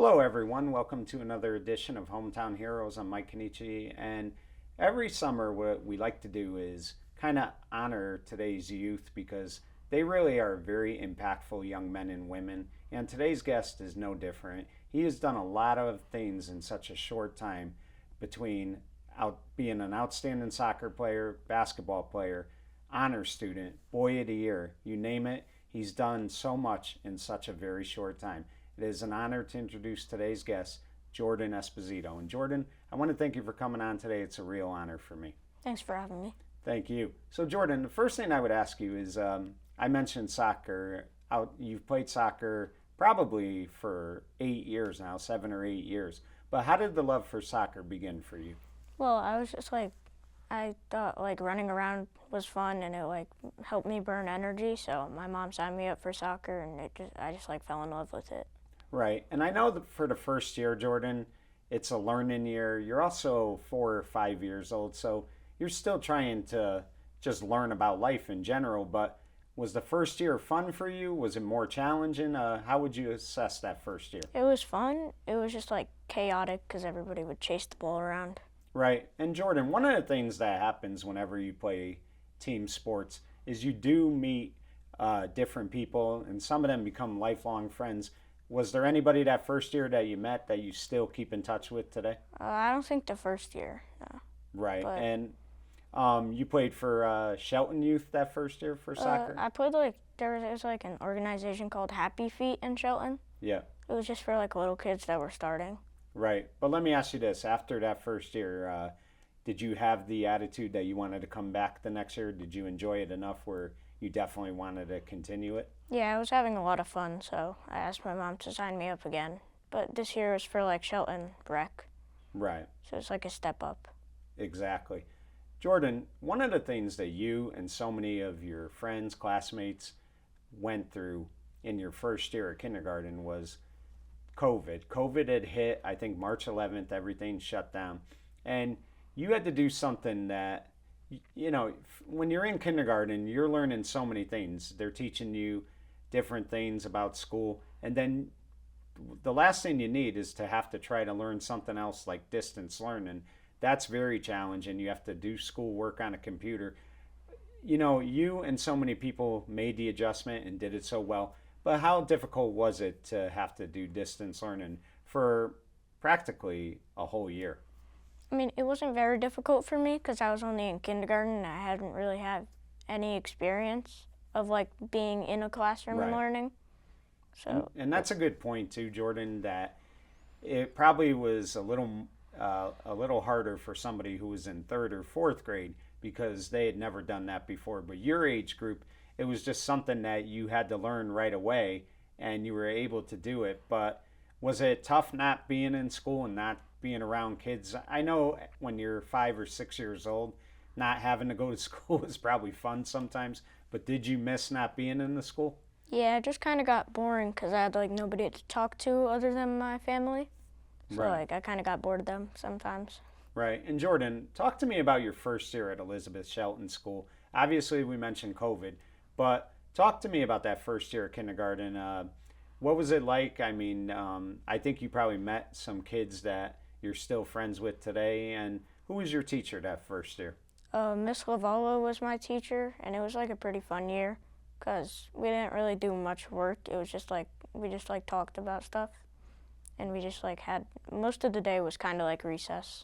Hello, everyone. Welcome to another edition of Hometown Heroes. I'm Mike Kenichi, and every summer, what we like to do is kind of honor today's youth because they really are very impactful young men and women. And today's guest is no different. He has done a lot of things in such a short time between being an outstanding soccer player, basketball player, honor student, boy of the year, you name it. He's done so much in such a very short time. It is an honor to introduce today's guest, Jordan Esposito. And Jordan, I want to thank you for coming on today. It's a real honor for me. Thanks for having me. Thank you. So, Jordan, the first thing I would ask you is I mentioned soccer. You've played soccer probably for 8 years now, 7 or 8 years. But how did the love for soccer begin for you? Well, I was just like, I thought like running around was fun and it like helped me burn energy. So my mom signed me up for soccer and I just like fell in love with it. Right. And I know that for the first year, Jordan, it's a learning year. You're also 4 or 5 years old, so you're still trying to just learn about life in general. But was the first year fun for you? Was it more challenging? How would you assess that first year? It was fun. It was just like chaotic because everybody would chase the ball around. Right. And Jordan, one of the things that happens whenever you play team sports is you do meet different people, and some of them become lifelong friends. Was there anybody that first year that you met that you still keep in touch with today? I don't think the first year, no. Right. But And you played for Shelton Youth that first year for soccer? I played like there was like an organization called Happy Feet in Shelton. Yeah. It was just for like little kids that were starting. Right. But let me ask you this. After that first year, did you have the attitude that you wanted to come back the next year? Did you enjoy it enough where you definitely wanted to continue it? Yeah, I was having a lot of fun, so I asked my mom to sign me up again. But this year was for like Shelton Rec, Right. so it's like a step up. Exactly. Jordan, one of the things that you and so many of your friends, classmates went through in your first year of kindergarten was COVID. COVID had hit, I think March 11th, everything shut down. And you had to do something that, when you're in kindergarten, you're learning so many things. They're teaching you different things about school. And then the last thing you need is to have to try to learn something else like distance learning. That's very challenging. You have to do schoolwork on a computer. You and so many people made the adjustment and did it so well. But how difficult was it to have to do distance learning for practically a whole year? I mean, it wasn't very difficult for me because I was only in kindergarten and I hadn't really had any experience of like being in a classroom and Right. learning. So, And that's a good point too, Jordan. That it probably was a little harder for somebody who was in third or fourth grade because they had never done that before. But your age group, it was just something that you had to learn right away, and you were able to do it. But was it tough not being in school and not being around kids? I know when you're 5 or 6 years old, not having to go to school is probably fun sometimes. But did you miss not being in the school? yeah, it just kind of got boring because I had like nobody to talk to other than my family. So, Right. like, I kind of got bored of them sometimes. Right. And Jordan, talk to me about your first year at Elizabeth Shelton School. Obviously, we mentioned COVID, but talk to me about that first year of kindergarten. What was it like? I mean, I think you probably met some kids that you're still friends with today. And who was your teacher that first year? Miss Lavala was my teacher, and it was like a pretty fun year because we didn't really do much work. It was just like, we just like talked about stuff. And we just like had, most of the day was kind of like recess.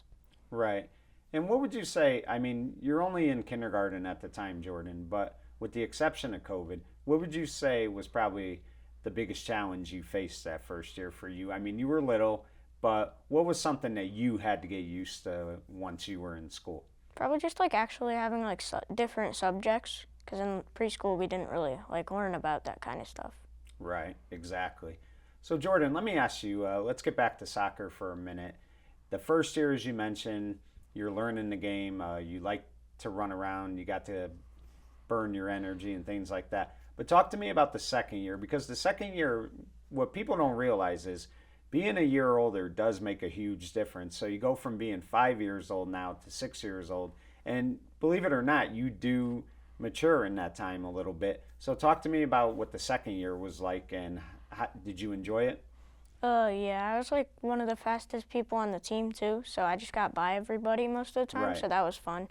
Right. And what would you say? I mean, you're only in kindergarten at the time, Jordan, but with the exception of COVID, what would you say was probably the biggest challenge you faced that first year for you? I mean, you were little, but what was something that you had to get used to once you were in school? Probably just like actually having like different subjects because in preschool we didn't really like learn about that kind of stuff. Right, exactly. So, Jordan, let me ask you, let's get back to soccer for a minute. The first year, as you mentioned, you're learning the game, you like to run around, you got to burn your energy and things like that. But talk to me about the second year, because the second year, what people don't realize is being a year older does make a huge difference. So you go from being 5 years old now to 6 years old. And believe it or not, you do mature in that time a little bit. So talk to me about what the second year was like and how, did you enjoy it? Yeah, I was like one of the fastest people on the team too, so I just got by everybody most of the time, Right, so that was fun.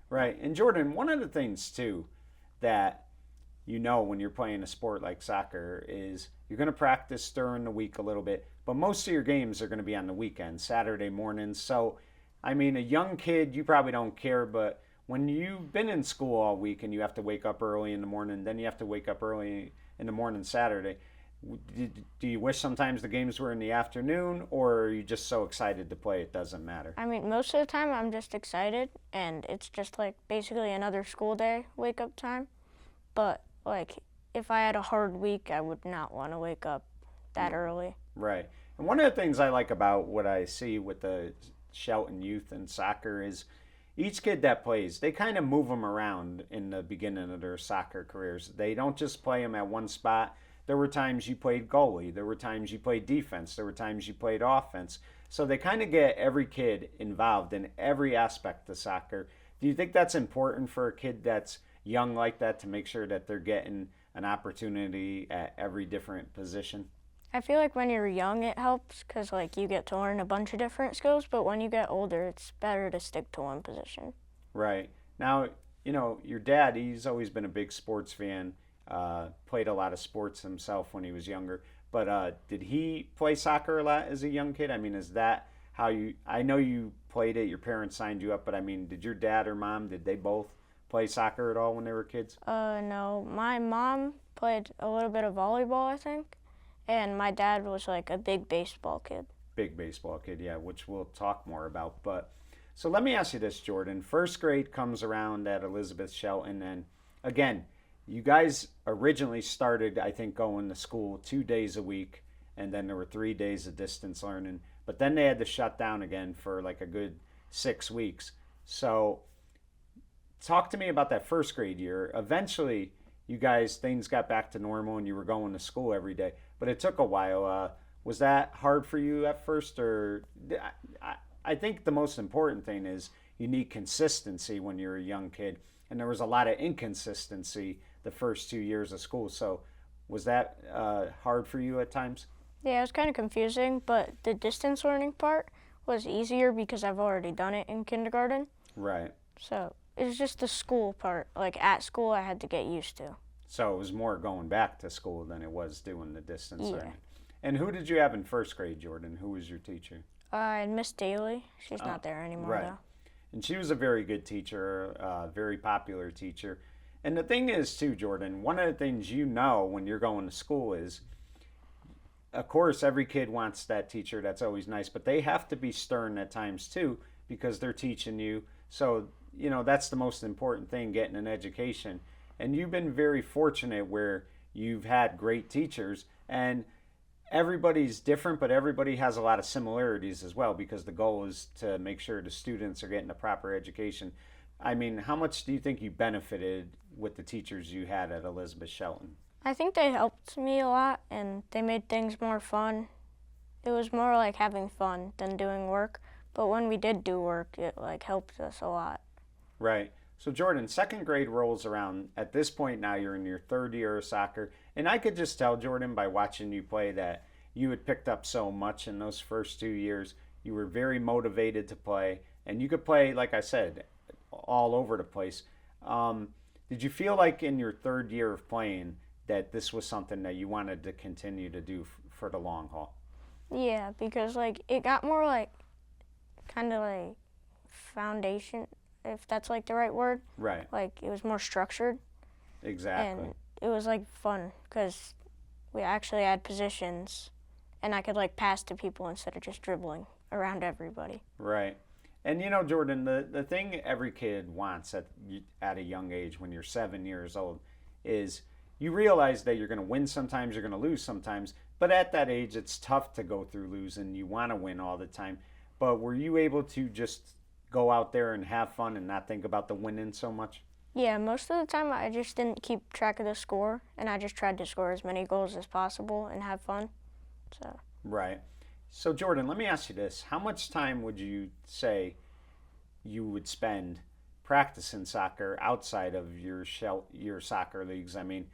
right. And Jordan, one of the things too that you know when you're playing a sport like soccer is you're going to practice during the week a little bit, but most of your games are going to be on the weekend, Saturday mornings. So, I mean, a young kid, you probably don't care, but when you've been in school all week and you have to wake up early in the morning, then you have to wake up early in the morning Saturday. Do you wish sometimes the games were in the afternoon, or are you just so excited to play it doesn't matter? I mean, most of the time I'm just excited, and it's just like basically another school day wake up time. But like, if I had a hard week, I would not want to wake up that early. Right. And one of the things I like about what I see with the Shelton youth and soccer is each kid that plays, they kind of move them around in the beginning of their soccer careers. They don't just play them at one spot. There were times you played goalie, there were times you played defense, there were times you played offense. So they kind of get every kid involved in every aspect of soccer. Do you think that's important for a kid that's young like that to make sure that they're getting an opportunity at every different position? I feel like when you're young, it helps because like you get to learn a bunch of different skills, but when you get older, it's better to stick to one position. Right. Now, your dad, he's always been a big sports fan, played a lot of sports himself when he was younger. But did he play soccer a lot as a young kid? I mean, is that how I know you played it, your parents signed you up, but I mean, did your dad or mom, did they both play soccer at all when they were kids? No, my mom played a little bit of volleyball, I think, and my dad was like a big baseball kid. Big baseball kid, yeah, which we'll talk more about. But so let me ask you this, Jordan. First grade comes around at Elizabeth Shelton, and again, you guys originally started, I think, going to school 2 days a week, and then there were 3 days of distance learning. But then they had to shut down again for like a good 6 weeks. So talk to me about that first grade year. Eventually, you guys things got back to normal, and you were going to school every day. But it took a while. Was that hard for you at first, or I think the most important thing is you need consistency when you're a young kid, and there was a lot of inconsistency the first 2 years of school. So, was that hard for you at times? Yeah, it was kind of confusing, but the distance learning part was easier because I've already done it in kindergarten. Right. So it was just the school part. Like at school, I had to get used to. So it was more going back to school than it was doing the distance Yeah. learning. And who did you have in first grade, Jordan? Who was your teacher? And Miss Daly, she's not there anymore Right. though. And she was a very good teacher, a very popular teacher. And the thing is, too, Jordan, one of the things you know when you're going to school is, of course, every kid wants that teacher. That's always nice, but they have to be stern at times, too, because they're teaching you. So, that's the most important thing, getting an education. And you've been very fortunate where you've had great teachers. And everybody's different, but everybody has a lot of similarities as well because the goal is to make sure the students are getting a proper education. I mean, how much do you think you benefited with the teachers you had at Elizabeth Shelton? I think they helped me a lot and they made things more fun. It was more like having fun than doing work, but when we did do work, it like helped us a lot. Right. So, Jordan, second grade rolls around. At this point now, you're in your third year of soccer. And I could just tell, Jordan, by watching you play, that you had picked up so much in those first 2 years. You were very motivated to play. And you could play, like I said, all over the place. Did you feel like in your third year of playing that this was something that you wanted to continue to do for the long haul? Yeah, because like it got more like kind of like foundation, if that's like the right word. Right. Like it was more structured Exactly. and it was like fun because we actually had positions and I could like pass to people instead of just dribbling around everybody. Right. And Jordan, the thing every kid wants at a young age when you're 7 years old is you realize that you're going to win sometimes, you're going to lose sometimes. But at that age, it's tough to go through losing. You want to win all the time. But were you able to just go out there and have fun and not think about the winning so much? Yeah, most of the time I just didn't keep track of the score and I just tried to score as many goals as possible and have fun. So, Right. So, Jordan, let me ask you this. How much time would you say you would spend practicing soccer outside of your soccer leagues? I mean,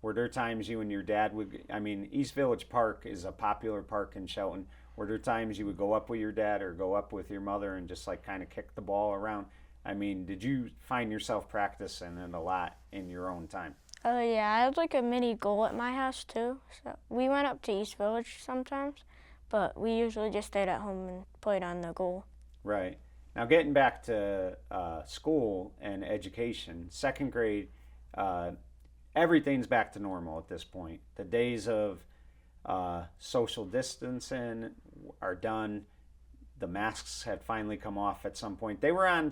Were there times you and your dad would, I mean, East Village Park is a popular park in Shelton. Were there times you would go up with your dad or go up with your mother and just like kind of kick the ball around? I mean, did you find yourself practicing it a lot in your own time? Oh yeah, I had like a mini goal at my house too. So we went up to East Village sometimes, but we usually just stayed at home and played on the goal. Right. Now, getting back to school and education, second grade, uh, everything's back to normal at this point. The days of social distancing are done. The masks had finally come off at some point. They were on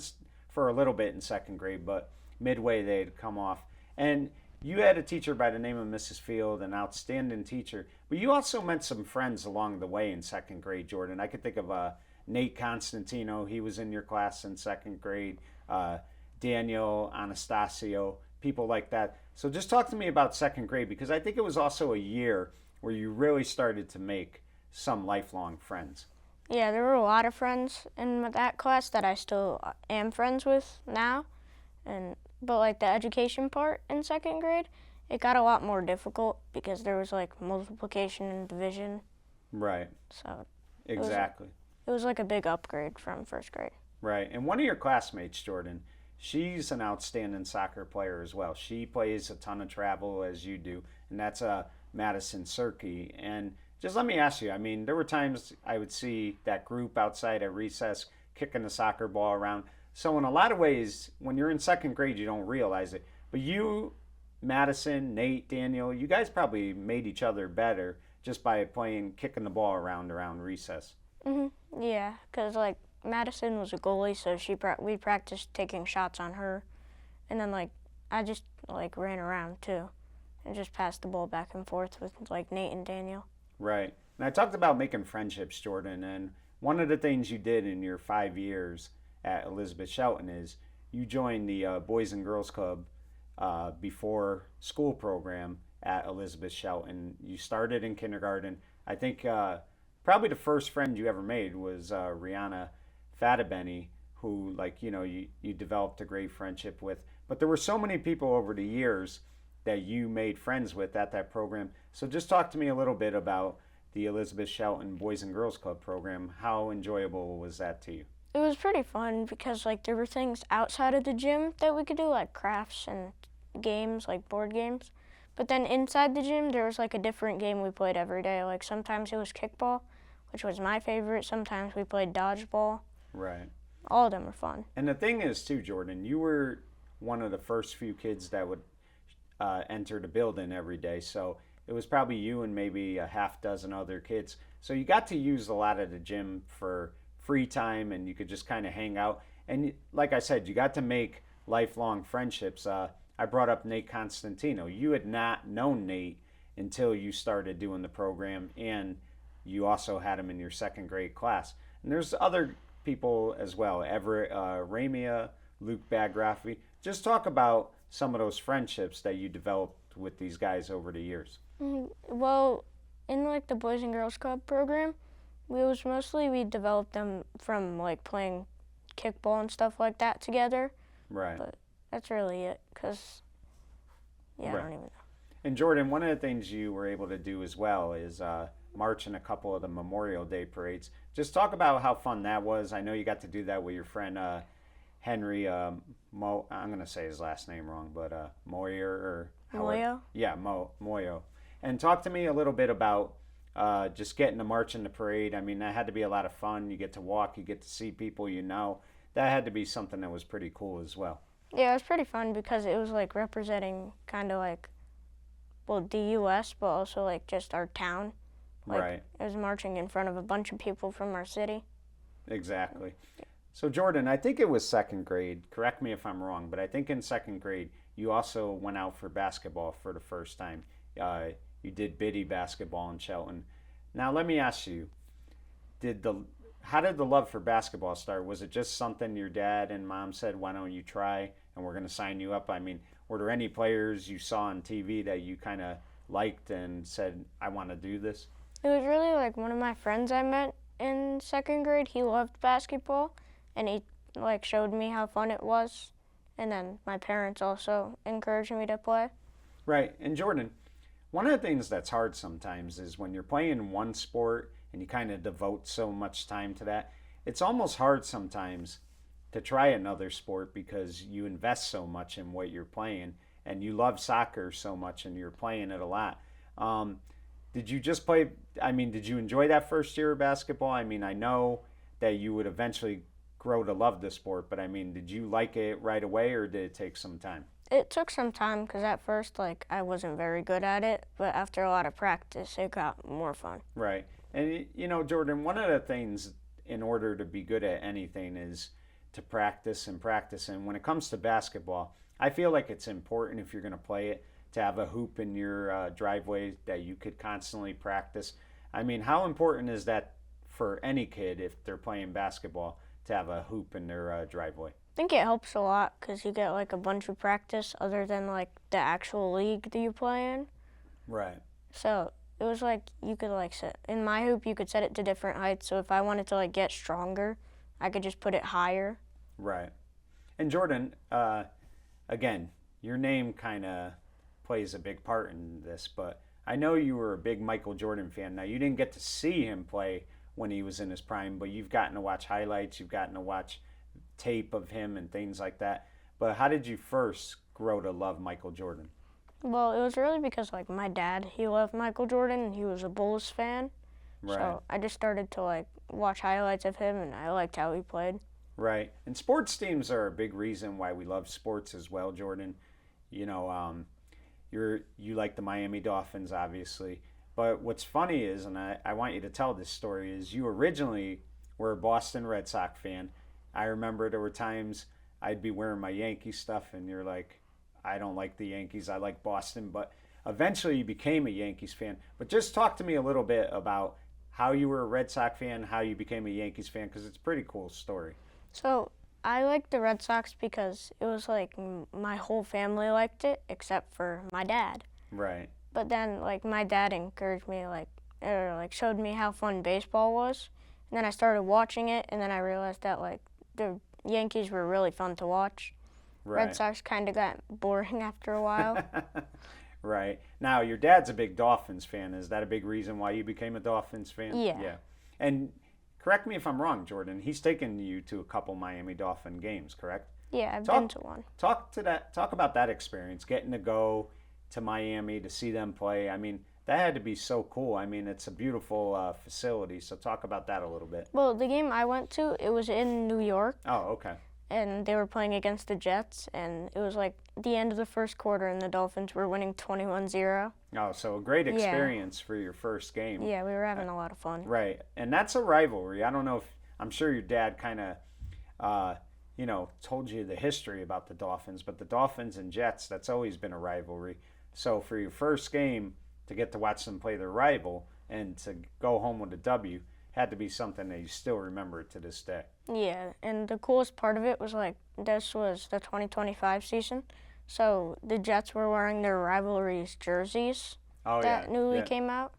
for a little bit in second grade, but midway they'd come off. And you had a teacher by the name of Mrs. Field, an outstanding teacher, but you also met some friends along the way in second grade, Jordan. I could think of Nate Constantino. He was in your class in second grade. Daniel Anastasio, people like that. So just talk to me about second grade, because I think it was also a year where you really started to make some lifelong friends. Yeah, there were a lot of friends in that class that I still am friends with now, but like the education part in second grade, it got a lot more difficult because there was like multiplication and division. Right. So Exactly. it was like a big upgrade from first grade. Right. And one of your classmates, Jordan, she's an outstanding soccer player as well. She plays a ton of travel as you do, and that's Madison Surkey. And just let me ask you, I mean, there were times I would see that group outside at recess kicking the soccer ball around. So in a lot of ways, when you're in second grade, you don't realize it. But you, Madison, Nate, Daniel, you guys probably made each other better just by playing, kicking the ball around recess. Yeah, because like Madison was a goalie, so we practiced taking shots on her, and then like I just like ran around too, and just passed the ball back and forth with like Nate and Daniel. Right. And I talked about making friendships, Jordan, and one of the things you did in your 5 years at Elizabeth Shelton is you joined the Boys and Girls Club before school program at Elizabeth Shelton. You started in kindergarten. I think probably the first friend you ever made was Rihanna Fatabeni, who, like, you developed a great friendship with. But there were so many people over the years that you made friends with at that program. So just talk to me a little bit about the Elizabeth Shelton Boys and Girls Club program. How enjoyable was that to you? It was pretty fun because like there were things outside of the gym that we could do, like crafts and games, like board games. But then inside the gym, there was like a different game we played every day. Like sometimes it was kickball, which was my favorite. Sometimes we played dodgeball. Right. All of them were fun. And the thing is, too, Jordan, you were one of the first few kids that would enter the building every day. So it was probably you and maybe a half dozen other kids. So you got to use a lot of the gym for free time, and you could just kind of hang out. And like I said, you got to make lifelong friendships. I brought up Nate Constantino. You had not known Nate until you started doing the program, and you also had him in your second grade class. And there's other people as well, Everett Ramia, Luke Bagrafi. Just talk about some of those friendships that you developed with these guys over the years. Well, in like the Boys and Girls Club program, we developed them from like playing kickball and stuff like that together. Right. But that's really it, because Right. I don't even know. And Jordan, one of the things you were able to do as well is march in a couple of the Memorial Day parades. Just talk about how fun that was. I know you got to do that with your friend Henry Mo. I'm going to say his last name wrong, but Moyer or Moyo? Yeah, Moyo. And talk to me a little bit about just getting to march in the parade. I mean, that had to be a lot of fun. You get to walk, you get to see people you know. That had to be something that was pretty cool as well. Yeah, it was pretty fun because it was like representing kind of like, well, the U.S., but also like just our town. Like, Right. It was marching in front of a bunch of people from our city. Exactly. So Jordan, I think it was second grade. Correct me if I'm wrong, but I think in second grade you also went out for basketball for the first time. You did biddy basketball in Shelton. Now let me ask you, how did the love for basketball start? Was it just something your dad and mom said, "Why don't you try, and we're going to sign you up"? I mean, were there any players you saw on TV that you kind of liked and said, "I want to do this"? It was really like one of my friends I met in second grade. He loved basketball, and he like showed me how fun it was. And then my parents also encouraged me to play. Right. And Jordan, One of the things that's hard sometimes is when you're playing one sport and you kind of devote so much time to that, it's almost hard sometimes to try another sport because you invest so much in what you're playing and you love soccer so much and you're playing it a lot. Um, did you just play? I mean, did you enjoy that first year of basketball? I mean, I know that you would eventually grow to love the sport, but I mean, did you like it right away or did it take some time? It took some time because at first, like, I wasn't very good at it, but after a lot of practice, it got more fun. Right. And you know, Jordan, one of the things in order to be good at anything is to practice and practice. And when it comes to basketball, I feel like it's important if you're going to play it to have a hoop in your driveway that you could constantly practice. I mean, how important is that for any kid if they're playing basketball to have a hoop in their driveway? I think it helps a lot because you get like a bunch of practice other than like the actual league that you play in. Right. So it was like you could like set in my hoop, you could set it to different heights. So if I wanted to like get stronger, I could just put it higher. Right. And Jordan, again, your name kind of plays a big part in this, but I know you were a big Michael Jordan fan. Now, you didn't get to see him play when he was in his prime, but you've gotten to watch highlights, you've gotten to watch tape of him and things like that. But how did you first grow to love Michael Jordan? Well, it was really because like my dad, he loved Michael Jordan and he was a Bulls fan. Right. So I just started to like watch highlights of him and I liked how he played. Right. And sports teams are a big reason why we love sports as well, Jordan. You know, you like the Miami Dolphins, obviously. But what's funny is, and I want you to tell this story, is you originally were a Boston Red Sox fan. I remember there were times I'd be wearing my Yankee stuff, and you're like, I don't like the Yankees, I like Boston. But eventually you became a Yankees fan. But just talk to me a little bit about how you were a Red Sox fan, how you became a Yankees fan, because it's a pretty cool story. So I liked the Red Sox because it was like my whole family liked it except for my dad. Right. But then like my dad encouraged me like or like showed me how fun baseball was. And then I started watching it and then I realized that like the Yankees were really fun to watch. Right. Red Sox kind of got boring after a while. Right. Now, your dad's a big Dolphins fan. Is that a big reason why you became a Dolphins fan? Yeah. Yeah. And correct me if I'm wrong, Jordan. He's taken you to a couple Miami Dolphin games, correct? Yeah, I've Talk- been to one. Talk about that experience, getting to go to Miami to see them play. I mean, that had to be so cool. I mean, it's a beautiful facility. So talk about that a little bit. Well, the game I went to, it was in New York. Oh, okay. And they were playing against the Jets, and it was like the end of the first quarter, and the Dolphins were winning 21-0. Oh, so a great Yeah. experience for your first game. Yeah, we were having a lot of fun. Right. And that's a rivalry. I don't know if, I'm sure your dad kind of, told you the history about the Dolphins, but the Dolphins and Jets, that's always been a rivalry. So for your first game, to get to watch them play their rival and to go home with a W had to be something that you still remember to this day. Yeah, and the coolest part of it was like this was the 2025 season, so the Jets were wearing their rivalries jerseys Oh, that yeah. newly Yeah. came out.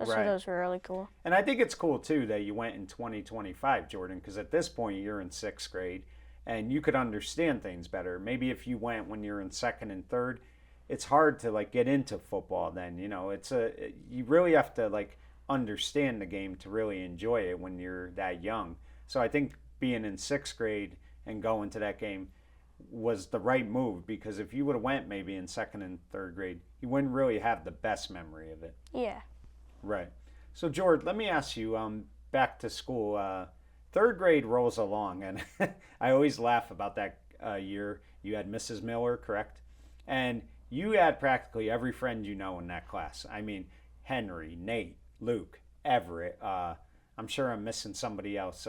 So Right. those were really cool. And I think it's cool, too, that you went in 2025, Jordan, because at this point you're in sixth grade and you could understand things better. Maybe if you went when you're in second and third, it's hard to like get into football then. You really have to like understand the game to really enjoy it when you're that young. So I think being in sixth grade and going to that game was the right move because if you would have went maybe in second and third grade, you wouldn't really have the best memory of it. Yeah. Right. So George, let me ask you, back to school, third grade rolls along, and I always laugh about that year. You had Mrs. Miller, correct? And you had practically every friend you know in that class. I mean, Henry, Nate, Luke, Everett. I'm sure I'm missing somebody else.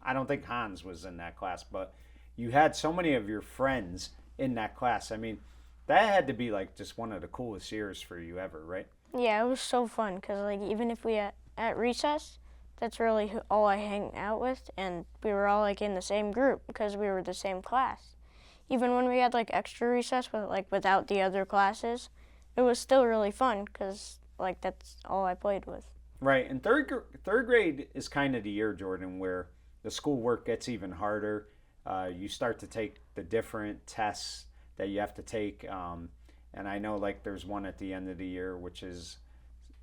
I don't think Hans was in that class, but you had so many of your friends in that class. I mean, that had to be like just one of the coolest years for you ever, right? Yeah, it was so fun because like even if we at recess, that's really all I hang out with, and we were all like in the same group because we were the same class. Even when we had like extra recess with like without the other classes, it was still really fun because like that's all I played with. Right, and third grade is kind of the year, Jordan, where the schoolwork gets even harder. You start to take the different tests that you have to take. And I know like there's one at the end of the year, which is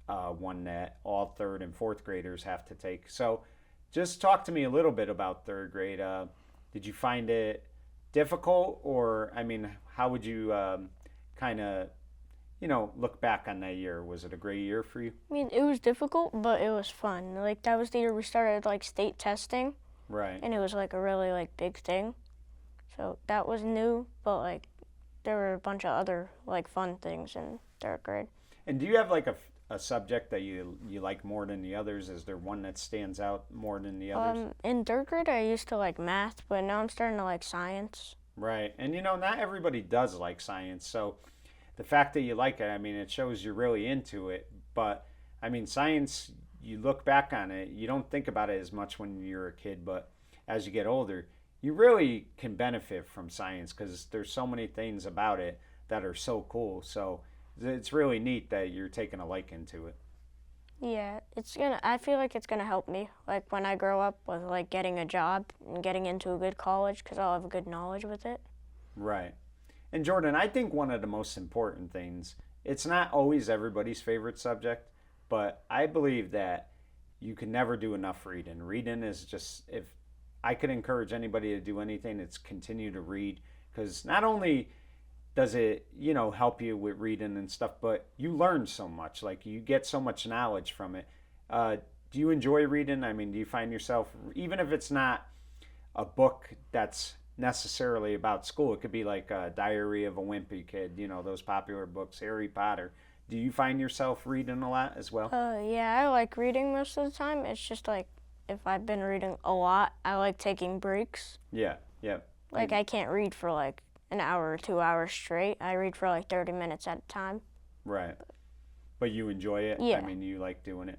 one that all third and fourth graders have to take. So just talk to me a little bit about third grade. Did you find it difficult, or I mean, how would you kind of look back on that year? Was it a great year for you? I mean, it was difficult, but it was fun. Like that was the year we started like state testing, Right. and it was like a really like big thing. So that was new, but like there were a bunch of other like fun things in third grade. And do you have like a subject that you like more than the others? Is there one that stands out more than the others? In third grade, I used to like math, but now I'm starting to like science. Right. And not everybody does like science. So the fact that you like it, I mean, it shows you're really into it. But I mean, science, you look back on it, you don't think about it as much when you're a kid, but as you get older, you really can benefit from science because there's so many things about it that are so cool. So it's really neat that you're taking a liking to it. Yeah, I feel like it's gonna help me, like when I grow up with like getting a job and getting into a good college, because I'll have good knowledge with it. Right. And Jordan, I think one of the most important things, it's not always everybody's favorite subject, but I believe that you can never do enough reading. Reading is just, if I could encourage anybody to do anything, it's continue to read because not only does it, help you with reading and stuff, but you learn so much. Like you get so much knowledge from it. Uh, do you enjoy reading? I mean, do you find yourself, even if it's not a book that's necessarily about school, it could be like a Diary of a Wimpy Kid, those popular books, Harry Potter. Do you find yourself reading a lot as well? Yeah, I like reading most of the time. It's just like if I've been reading a lot, I like taking breaks. Yeah, yeah. Like I can't read for like an hour or 2 hours straight. I read for like 30 minutes at a time. Right. But you enjoy it? Yeah. I mean, you like doing it?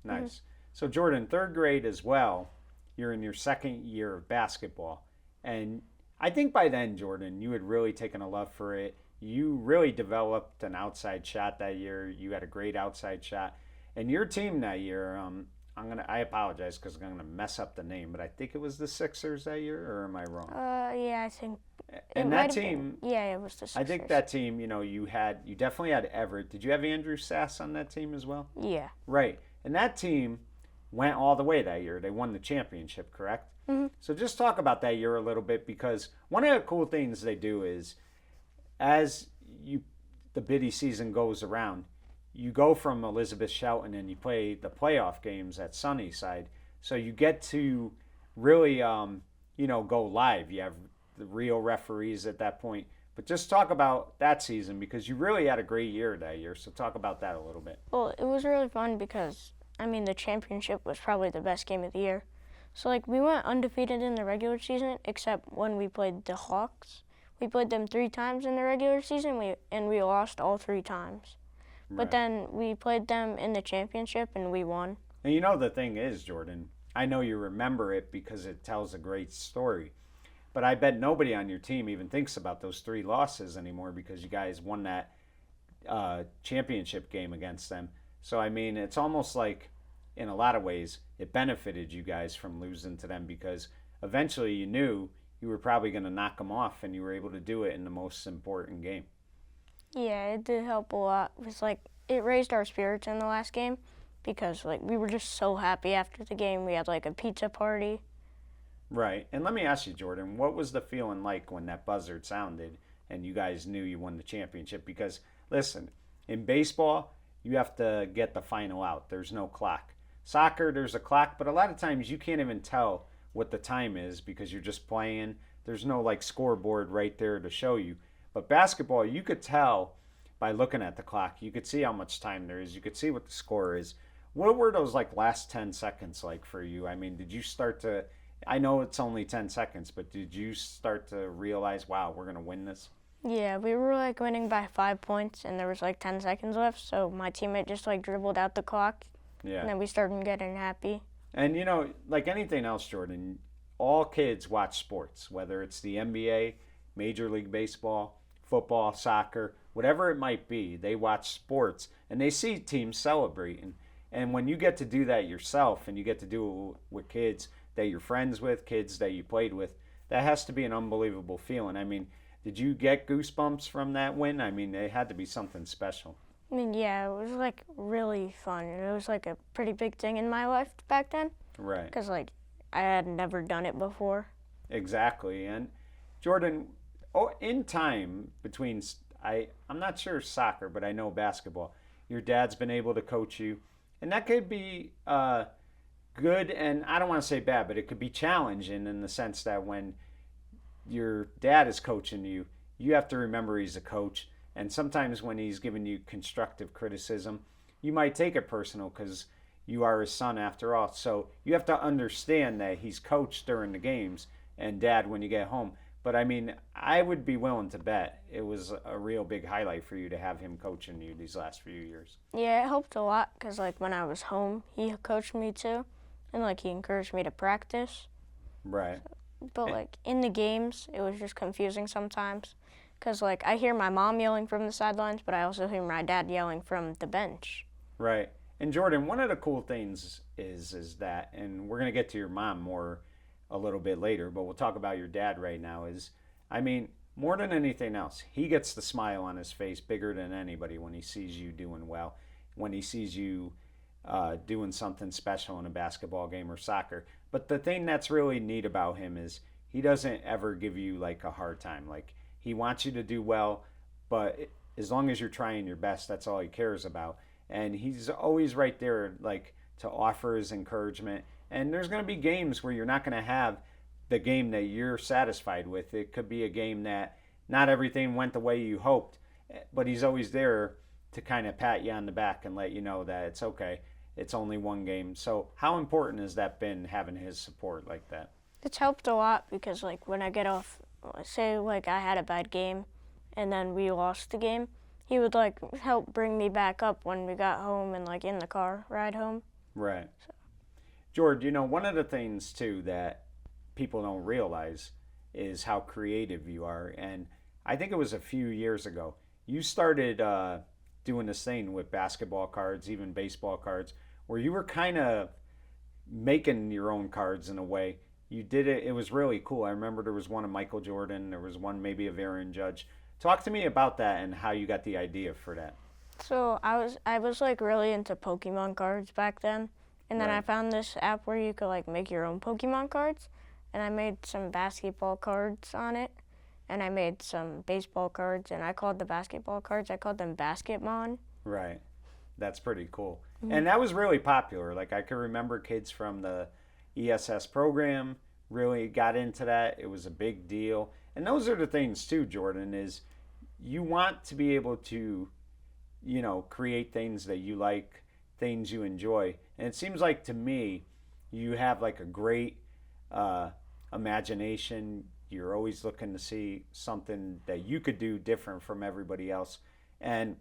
Nice. Mm-hmm. So, Jordan, third grade as well, you're in your second year of basketball. And I think by then, Jordan, you had really taken a love for it. You really developed an outside shot that year. You had a great outside shot. And your team that year, I apologize because I'm gonna mess up the name, but I think it was the Sixers that year, or am I wrong? Yeah, I think. And that team, yeah, it was the Sixers. I think that team, you definitely had Everett. Did you have Andrew Sass on that team as well? Yeah. Right. And that team went all the way that year. They won the championship, correct? Mm-hmm. So just talk about that year a little bit because one of the cool things they do is as the biddy season goes around, you go from Elizabeth Shelton and you play the playoff games at Sunnyside. So you get to really, go live. You have the real referees at that point. But just talk about that season because you really had a great year that year. So talk about that a little bit. Well, it was really fun because, the championship was probably the best game of the year. So, like, we went undefeated in the regular season except when we played the Hawks. We played them 3 times in the regular season, and we lost all 3 times. Right. But then we played them in the championship, and we won. And the thing is, Jordan, I know you remember it because it tells a great story. But I bet nobody on your team even thinks about those 3 losses anymore because you guys won that championship game against them. So, it's almost like, in a lot of ways, it benefited you guys from losing to them because eventually you knew you were probably going to knock them off and you were able to do it in the most important game. Yeah, it did help a lot. It was like, it raised our spirits in the last game because, like, we were just so happy after the game. We had, like, a pizza party. Right. And let me ask you, Jordan, what was the feeling like when that buzzer sounded and you guys knew you won the championship? Because, listen, in baseball, you have to get the final out. There's no clock. Soccer, there's a clock, but a lot of times you can't even tell what the time is because you're just playing. There's no, like, scoreboard right there to show you. But basketball, you could tell by looking at the clock. You could see how much time there is. You could see what the score is. What were those, like, last 10 seconds like for you? Did you start to... I know it's only 10 seconds, but did you start to realize, wow, we're going to win this? Yeah, we were, like, winning by 5 points, and there was, like, 10 seconds left, so my teammate just, like, dribbled out the clock, and then we started getting happy. And, like anything else, Jordan, all kids watch sports, whether it's the NBA, Major League Baseball, football, soccer, whatever it might be. They watch sports, and they see teams celebrating. And when you get to do that yourself, and you get to do it with kids that you're friends with, kids that you played with, that has to be an unbelievable feeling. Did you get goosebumps from that win? I mean, it had to be something special. I mean, yeah, it was like really fun. It was like a pretty big thing in my life back then Right. because like I had never done it before. Exactly. And Jordan, oh, in time between I'm not sure soccer, but I know basketball. Your dad's been able to coach you, and that could be good, and I don't want to say bad, but it could be challenging in the sense that when your dad is coaching you, you have to remember he's a coach. And sometimes when he's giving you constructive criticism, you might take it personal because you are his son after all. So you have to understand that he's coached during the games and dad when you get home. But I mean, I would be willing to bet it was a real big highlight for you to have him coaching you these last few years. Yeah, it helped a lot because like when I was home, he coached me too, and like he encouraged me to practice. Right. But like in the games, it was just confusing sometimes because like I hear my mom yelling from the sidelines, but I also hear my dad yelling from the bench. Right. And Jordan, one of the cool things is that, and we're gonna get to your mom more a little bit later, but we'll talk about your dad right now. Is I mean, more than anything else, he gets the smile on his face bigger than anybody when he sees you doing well, when he sees you doing something special in a basketball game or soccer. But the thing that's really neat about him is he doesn't ever give you like a hard time. Like he wants you to do well, but as long as you're trying your best, that's all he cares about. And he's always right there, like to offer his encouragement. And there's going to be games where you're not going to have the game that you're satisfied with. It could be a game that not everything went the way you hoped, but he's always there to kind of pat you on the back and let you know that it's okay. It's only one game. So how important has that been, having his support like that? It's helped a lot because like when I get off, say like I had a bad game, and then we lost the game, he would like help bring me back up when we got home and like in the car ride home. Right. George, you know, one of the things too that people don't realize is how creative you are. And I think it was a few years ago, you started doing this thing with basketball cards, even baseball cards, where you were kind of making your own cards in a way. You did it, it was really cool. I remember there was one of Michael Jordan, there was one maybe of Aaron Judge. Talk to me about that and how you got the idea for that. So I was like really into Pokemon cards back then, and then I Right. found this app where you could like make your own Pokemon cards, and I made some basketball cards on it, and I made some baseball cards, and I called the basketball cards, I called them Basketmon. Right. That's pretty cool. And that was really popular. Like I can remember kids from the ESS program really got into that. It was a big deal. And those are the things too, Jordan, is you want to be able to, you know, create things that you like, things you enjoy. And it seems like to me, you have like a great uh, imagination. You're always looking to see something that you could do different from everybody else. And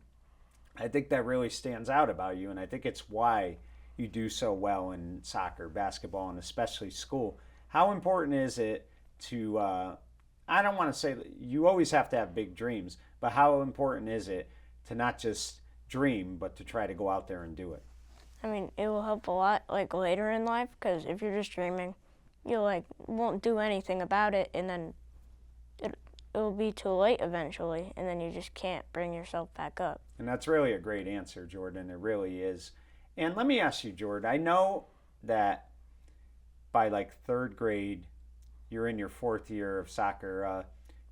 I think that really stands out about you. And I think it's why you do so well in soccer, basketball, and especially school. How important is it to, I don't want to say that you always have to have big dreams, but how important is it to not just dream, but to try to go out there and do it? I mean, it will help a lot like later in life because if you're just dreaming, you like won't do anything about it, and then it'll be too late eventually, and then you just can't bring yourself back up. And that's really a great answer, Jordan. It really is. And let me ask you, Jordan, I know that by like third grade, you're in your fourth year of soccer.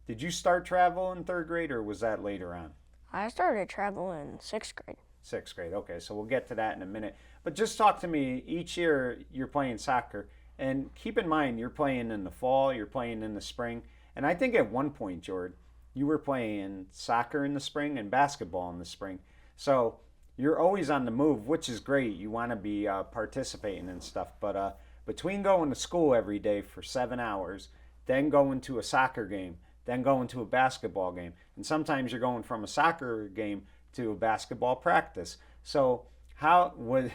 Did you start travel in third grade or was that later on? I started traveling in sixth grade. Sixth grade. Okay, so we'll get to that in a minute. But just talk to me. Each year you're playing soccer, and keep in mind you're playing in the fall, you're playing in the spring, and I think at one point, Jordan, you were playing soccer in the spring and basketball in the spring. So you're always on the move, which is great. You want to be participating and stuff, but between going to school every day for 7 hours, then going to a soccer game, then going to a basketball game, and sometimes you're going from a soccer game to a basketball practice. So how was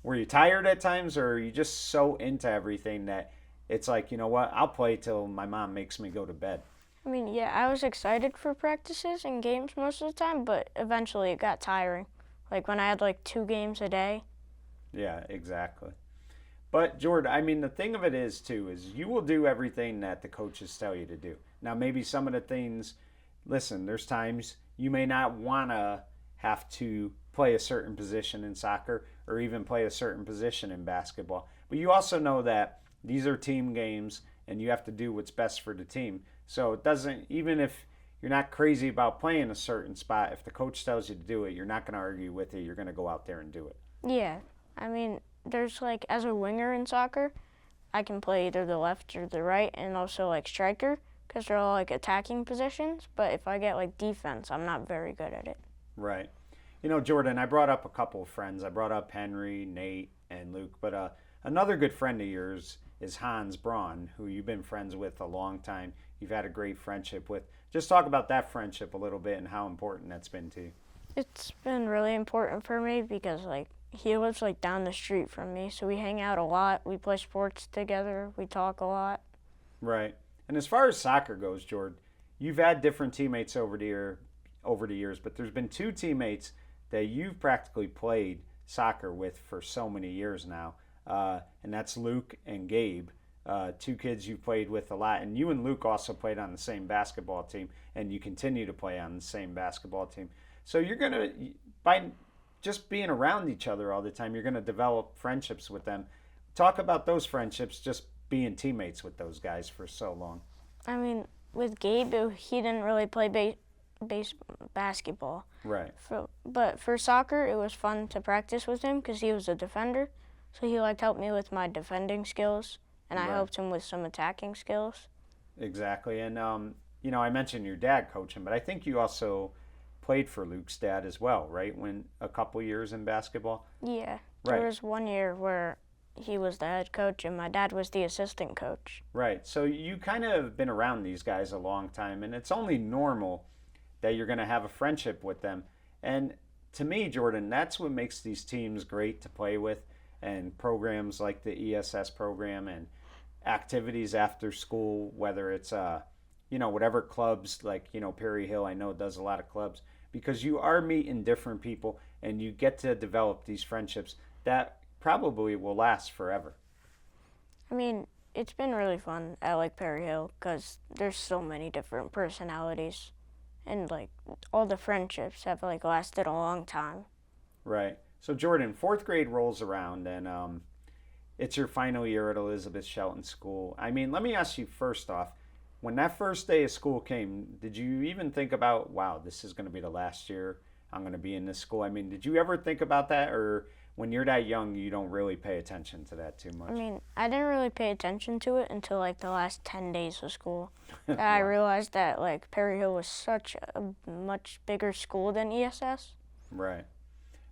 were you tired at times, or are you just so into everything that it's like, you know what, I'll play till my mom makes me go to bed? I mean, yeah, I was excited for practices and games most of the time, but eventually it got tiring. Like when I had like 2 games a day. Yeah, exactly. But Jordan, I mean, the thing of it is too is you will do everything that the coaches tell you to do. Now, maybe some of the things, listen, there's times you may not want to have to play a certain position in soccer or even play a certain position in basketball. But you also know that these are team games and you have to do what's best for the team. So it doesn't, even if you're not crazy about playing a certain spot, if the coach tells you to do it, you're not going to argue with it. You're going to go out there and do it. Yeah, I mean, there's like, as a winger in soccer, I can play either the left or the right, and also like striker, because they're all like attacking positions. But if I get like defense, I'm not very good at it. Right. You know, Jordan, I brought up a couple of friends. I brought up Henry, Nate, and Luke. But another good friend of yours is Hans Braun, who you've been friends with a long time. You've had a great friendship with. Just talk about that friendship a little bit and how important that's been to you. It's been really important for me because like he lives like down the street from me, so we hang out a lot. We play sports together. We talk a lot. Right. And as far as soccer goes, Jordan, you've had different teammates over the years, but there's been two teammates that you've practically played soccer with for so many years now, and that's Luke and Gabe. Two kids you've played with a lot, and you and Luke also played on the same basketball team, and you continue to play on the same basketball team. So you're gonna, by just being around each other all the time, you're gonna develop friendships with them. Talk about those friendships, just being teammates with those guys for so long. I mean, with Gabe, he didn't really play basketball. Right. But for soccer, it was fun to practice with him because he was a defender. So he like helped me with my defending skills, and I Right. helped him with some attacking skills. Exactly. And, you know, I mentioned your dad coaching, but I think you also played for Luke's dad as well, right? When a couple years in basketball? Yeah, Right. there was one year where he was the head coach and my dad was the assistant coach. Right. So you kind of been around these guys a long time, and it's only normal that you're going to have a friendship with them. And to me, Jordan, that's what makes these teams great to play with, and programs like the ESS program and activities after school, whether it's you know, whatever clubs like, you know, Perry Hill I know does a lot of clubs, because you are meeting different people and you get to develop these friendships that probably will last forever. I mean, it's been really fun at like Perry Hill because there's so many different personalities, and like all the friendships have like lasted a long time. Right. So Jordan, fourth grade rolls around, and it's your final year at Elizabeth Shelton School. I mean, let me ask you first off, when that first day of school came, did you even think about, wow, this is going to be the last year I'm going to be in this school? I mean, did you ever think about that, or when you're that young, you don't really pay attention to that too much? I mean, I didn't really pay attention to it until like the last 10 days of school. I realized that like Perry Hill was such a much bigger school than ESS. Right.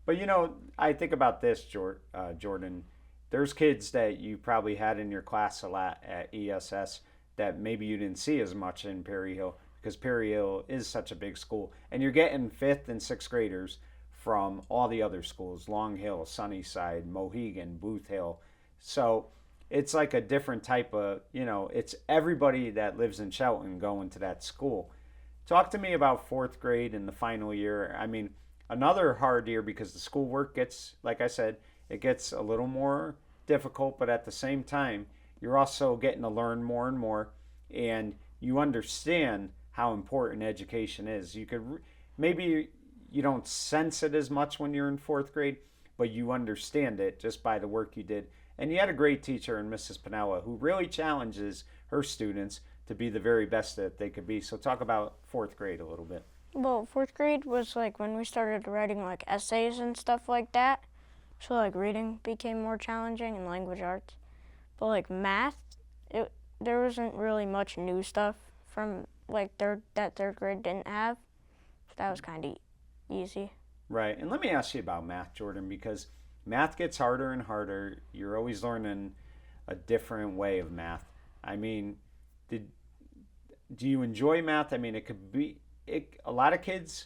But you know, I think about this, Jordan. There's kids that you probably had in your class a lot at ESS that maybe you didn't see as much in Perry Hill, because Perry Hill is such a big school, and you're getting fifth and sixth graders from all the other schools: Long Hill, Sunnyside, Mohegan, Booth Hill. So it's like a different type of, you know, it's everybody that lives in Shelton going to that school. Talk to me about fourth grade and the final year. I mean, another hard year because the schoolwork gets, like I said, it gets a little more difficult, but at the same time, you're also getting to learn more and more, and you understand how important education is. You could maybe you don't sense it as much when you're in fourth grade, but you understand it just by the work you did. And you had a great teacher in Mrs. Pinella who really challenges her students to be the very best that they could be. So talk about fourth grade a little bit. Well, fourth grade was like when we started writing like essays and stuff like that. So like reading became more challenging and language arts. But like math, there wasn't really much new stuff from like third grade didn't have. So that was kind of easy. Right. And let me ask you about math, Jordan, because math gets harder and harder. You're always learning a different way of math. I mean, do you enjoy math? I mean, it could be a lot of kids,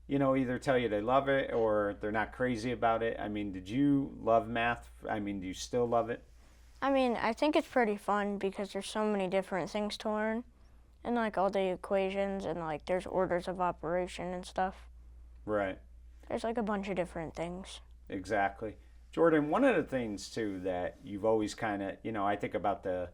you know, either tell you they love it or they're not crazy about it. I mean, did you love math? I mean, do you still love it? I mean, I think it's pretty fun because there's so many different things to learn, and like all the equations, and like there's orders of operation and stuff. Right. There's like a bunch of different things. Exactly. Jordan, one of the things too that you've always kind of, you know, I think about the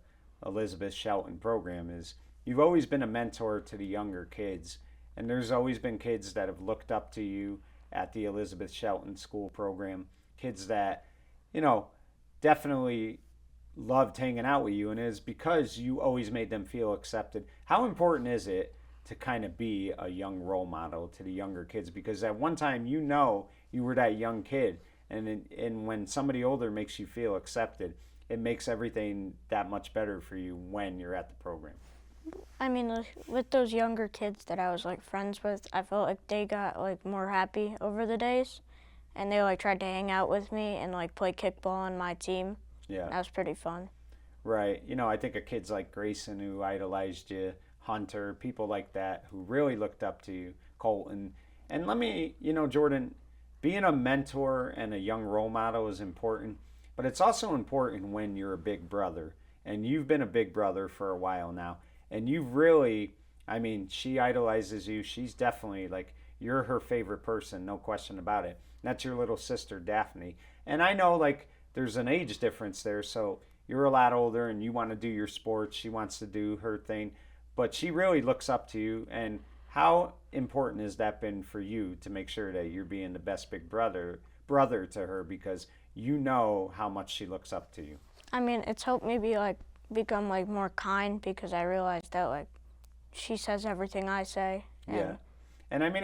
Elizabeth Shelton program is you've always been a mentor to the younger kids, and there's always been kids that have looked up to you at the Elizabeth Shelton School program, kids that, you know, definitely loved hanging out with you, and it is because you always made them feel accepted. How important is it to kind of be a young role model to the younger kids? Because at one time, you were that young kid, and when somebody older makes you feel accepted, it makes everything that much better for you when you're at the program. I mean, with those younger kids that I was like friends with, I felt like they got like more happy over the days, and they like tried to hang out with me and like play kickball on my team. Yeah. That was pretty fun. Right. I think of kids like Grayson who idolized you, Hunter, people like that who really looked up to you, Colton. And let me, Jordan, being a mentor and a young role model is important, but it's also important when you're a big brother. And you've been a big brother for a while now. And you've really, I mean, she idolizes you. She's definitely like, you're her favorite person, no question about it. That's your little sister, Daphne. And I know, like, there's an age difference there, so you're a lot older and you want to do your sports. She wants to do her thing, but she really looks up to you. And how important has that been for you to make sure that you're being the best big brother to her because you know how much she looks up to you? I mean, it's helped me become like more kind because I realized that like she says everything I say. Yeah. And I mean,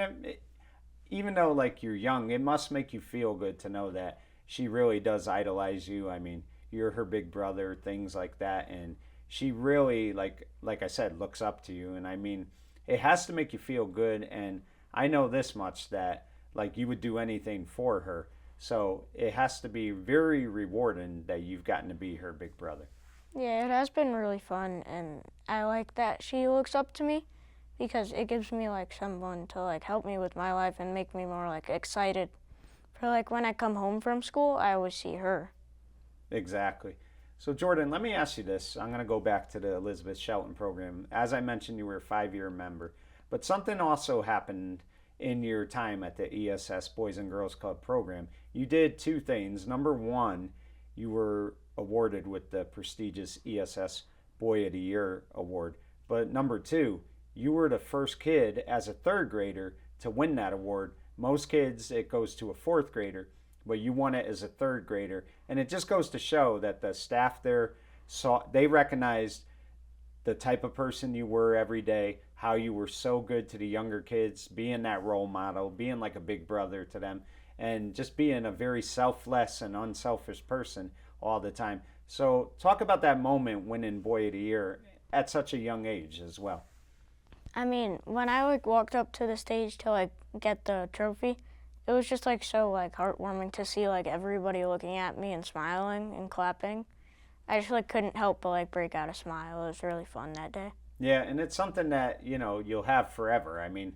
even though like you're young, it must make you feel good to know that she really does idolize you. I mean, you're her big brother, things like that, and she really like I said, looks up to you. And I mean, it has to make you feel good. And I know this much that like you would do anything for her. So it has to be very rewarding that you've gotten to be her big brother. Yeah, it has been really fun, and I like that she looks up to me because it gives me like someone to like help me with my life and make me more like excited. For like when I come home from school, I always see her. Exactly. So Jordan, let me ask you this. I'm going to go back to the Elizabeth Shelton program. As I mentioned, you were a 5-year member, but something also happened in your time at the ESS Boys and Girls Club program. You did two things. Number one, you were awarded with the prestigious ESS Boy of the Year award. But number two, you were the first kid as a third grader to win that award. Most kids, it goes to a fourth grader, but you won it as a third grader. And it just goes to show that the staff there they recognized the type of person you were every day, how you were so good to the younger kids, being that role model, being like a big brother to them, and just being a very selfless and unselfish person all the time. So talk about that moment winning Boy of the Year at such a young age as well. I mean, when I like walked up to the stage to like get the trophy, it was just like so like heartwarming to see like everybody looking at me and smiling and clapping. I just like couldn't help but like break out a smile. It was really fun that day. Yeah, and it's something that, you'll have forever. I mean,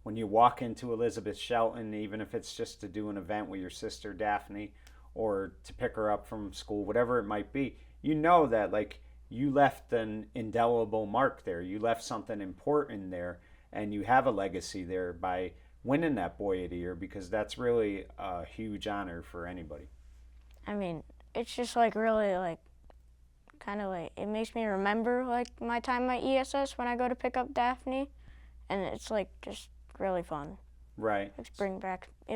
when you walk into Elizabeth Shelton, even if it's just to do an event with your sister Daphne or to pick her up from school, whatever it might be, you know that like you left an indelible mark there. You left something important there, and you have a legacy there by winning that Boy of the Year, because that's really a huge honor for anybody. I mean, it's just like really like kind of like it makes me remember like my time at ESS when I go to pick up Daphne, and it's like just really fun. Right. It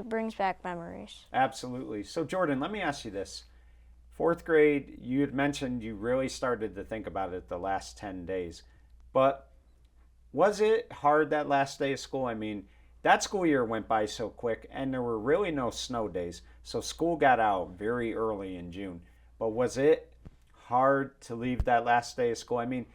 brings back memories. Absolutely. So Jordan, let me ask you this. Fourth grade, you had mentioned you really started to think about it the last 10 days. But was it hard that last day of school? I mean, that school year went by so quick, and there were really no snow days. So school got out very early in June. But was it hard to leave that last day of school? I mean,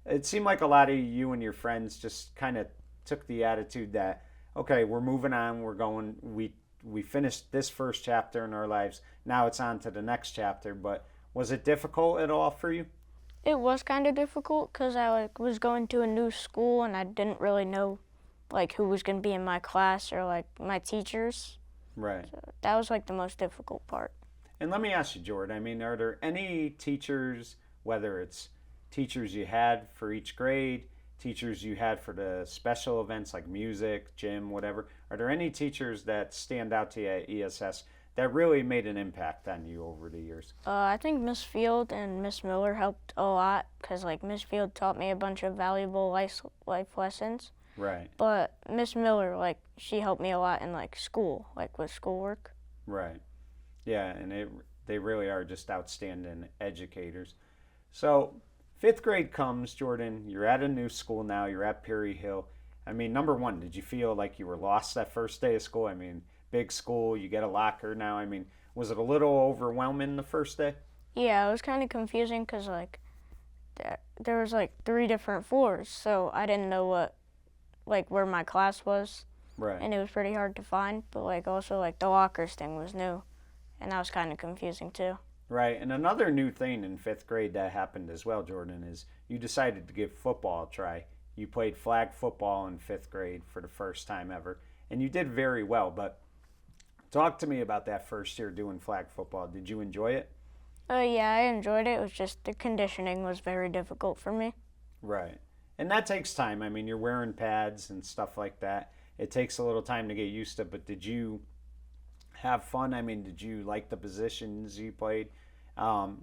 it seemed like a lot of you and your friends just kind of took the attitude that, okay, we're moving on, we're going, we finished this first chapter in our lives, now it's on to the next chapter. But was it difficult at all for you? It was kind of difficult because I like was going to a new school and I didn't really know like who was going to be in my class or like my teachers. Right. So that was like the most difficult part. And let me ask you, Jordan, I mean, are there any teachers, whether it's teachers you had for each grade, teachers you had for the special events like music, gym, whatever, are there any teachers that stand out to you at ESS that really made an impact on you over the years? I think Miss Field and Miss Miller helped a lot because like Miss Field taught me a bunch of valuable life lessons. Right, But Miss Miller, like, she helped me a lot in like school, like with schoolwork. right. Yeah, and they really are just outstanding educators. So, fifth grade comes, Jordan. You're at a new school now. You're at Perry Hill. I mean, number one, did you feel like you were lost that first day of school? I mean, big school, you get a locker now. I mean, was it a little overwhelming the first day? Yeah, it was kind of confusing because like there was like 3 different floors, so I didn't know where my class was, Right. and it was pretty hard to find. But like also like the lockers thing was new, and that was kind of confusing too. Right. And another new thing in fifth grade that happened as well, Jordan, is you decided to give football a try. You played flag football in fifth grade for the first time ever, and you did very well. But talk to me about that first year doing flag football. Did you enjoy it? Yeah, I enjoyed it. It was just the conditioning was very difficult for me. Right. And that takes time. I mean, you're wearing pads and stuff like that. It takes a little time to get used to, but did you have fun? I mean, did you like the positions you played?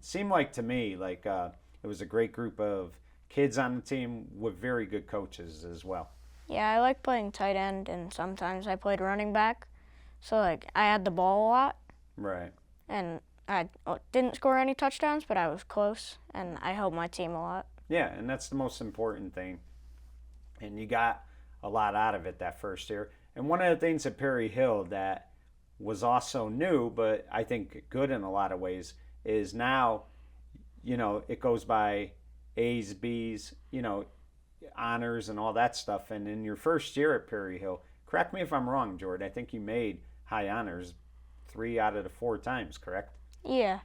Seemed like to me like it was a great group of kids on the team with very good coaches as well. Yeah, I like playing tight end, and sometimes I played running back. So like I had the ball a lot, Right. and I didn't score any touchdowns, but I was close, and I helped my team a lot. Yeah, and that's the most important thing. And you got a lot out of it that first year. And one of the things at Perry Hill that was also new, but I think good in a lot of ways, is now, it goes by A's, B's, honors and all that stuff. And in your first year at Perry Hill, correct me if I'm wrong, Jordan, I think you made high honors 3 out of the 4 times, correct? Yeah,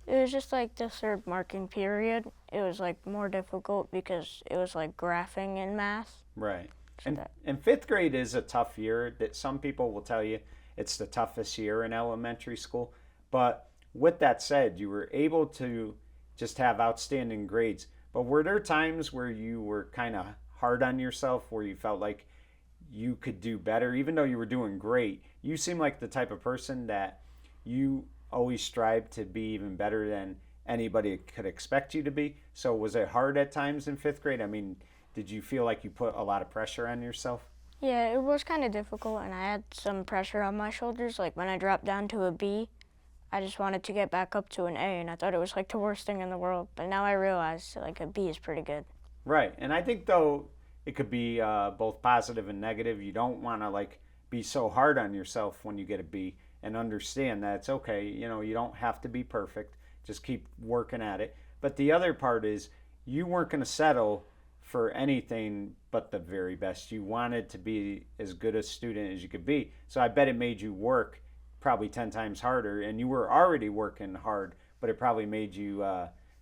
it was just like the third marking period. It was like more difficult because it was like graphing and math. Right. So And that, and fifth grade is a tough year. That some people will tell you it's the toughest year in elementary school. But with that said, you were able to just have outstanding grades. But were there times where you were kind of hard on yourself, where you felt like you could do better, even though you were doing great? You seem like the type of person that you always strive to be even better than anybody could expect you to be. So was it hard at times in fifth grade? I mean, did you feel like you put a lot of pressure on yourself? yeah, it was kind of difficult, and I had some pressure on my shoulders. Like when I dropped down to a B, I just wanted to get back up to an A, and I thought it was like the worst thing in the world. But now I realize like a B is pretty good. Right. And I think though it could be both positive and negative. You don't want to like be so hard on yourself when you get a B, and understand that it's okay. You don't have to be perfect. Just keep working at it. But the other part is you weren't going to settle for anything but the very best. You wanted to be as good a student as you could be. So I bet it made you work probably 10 times harder, and you were already working hard, but it probably made you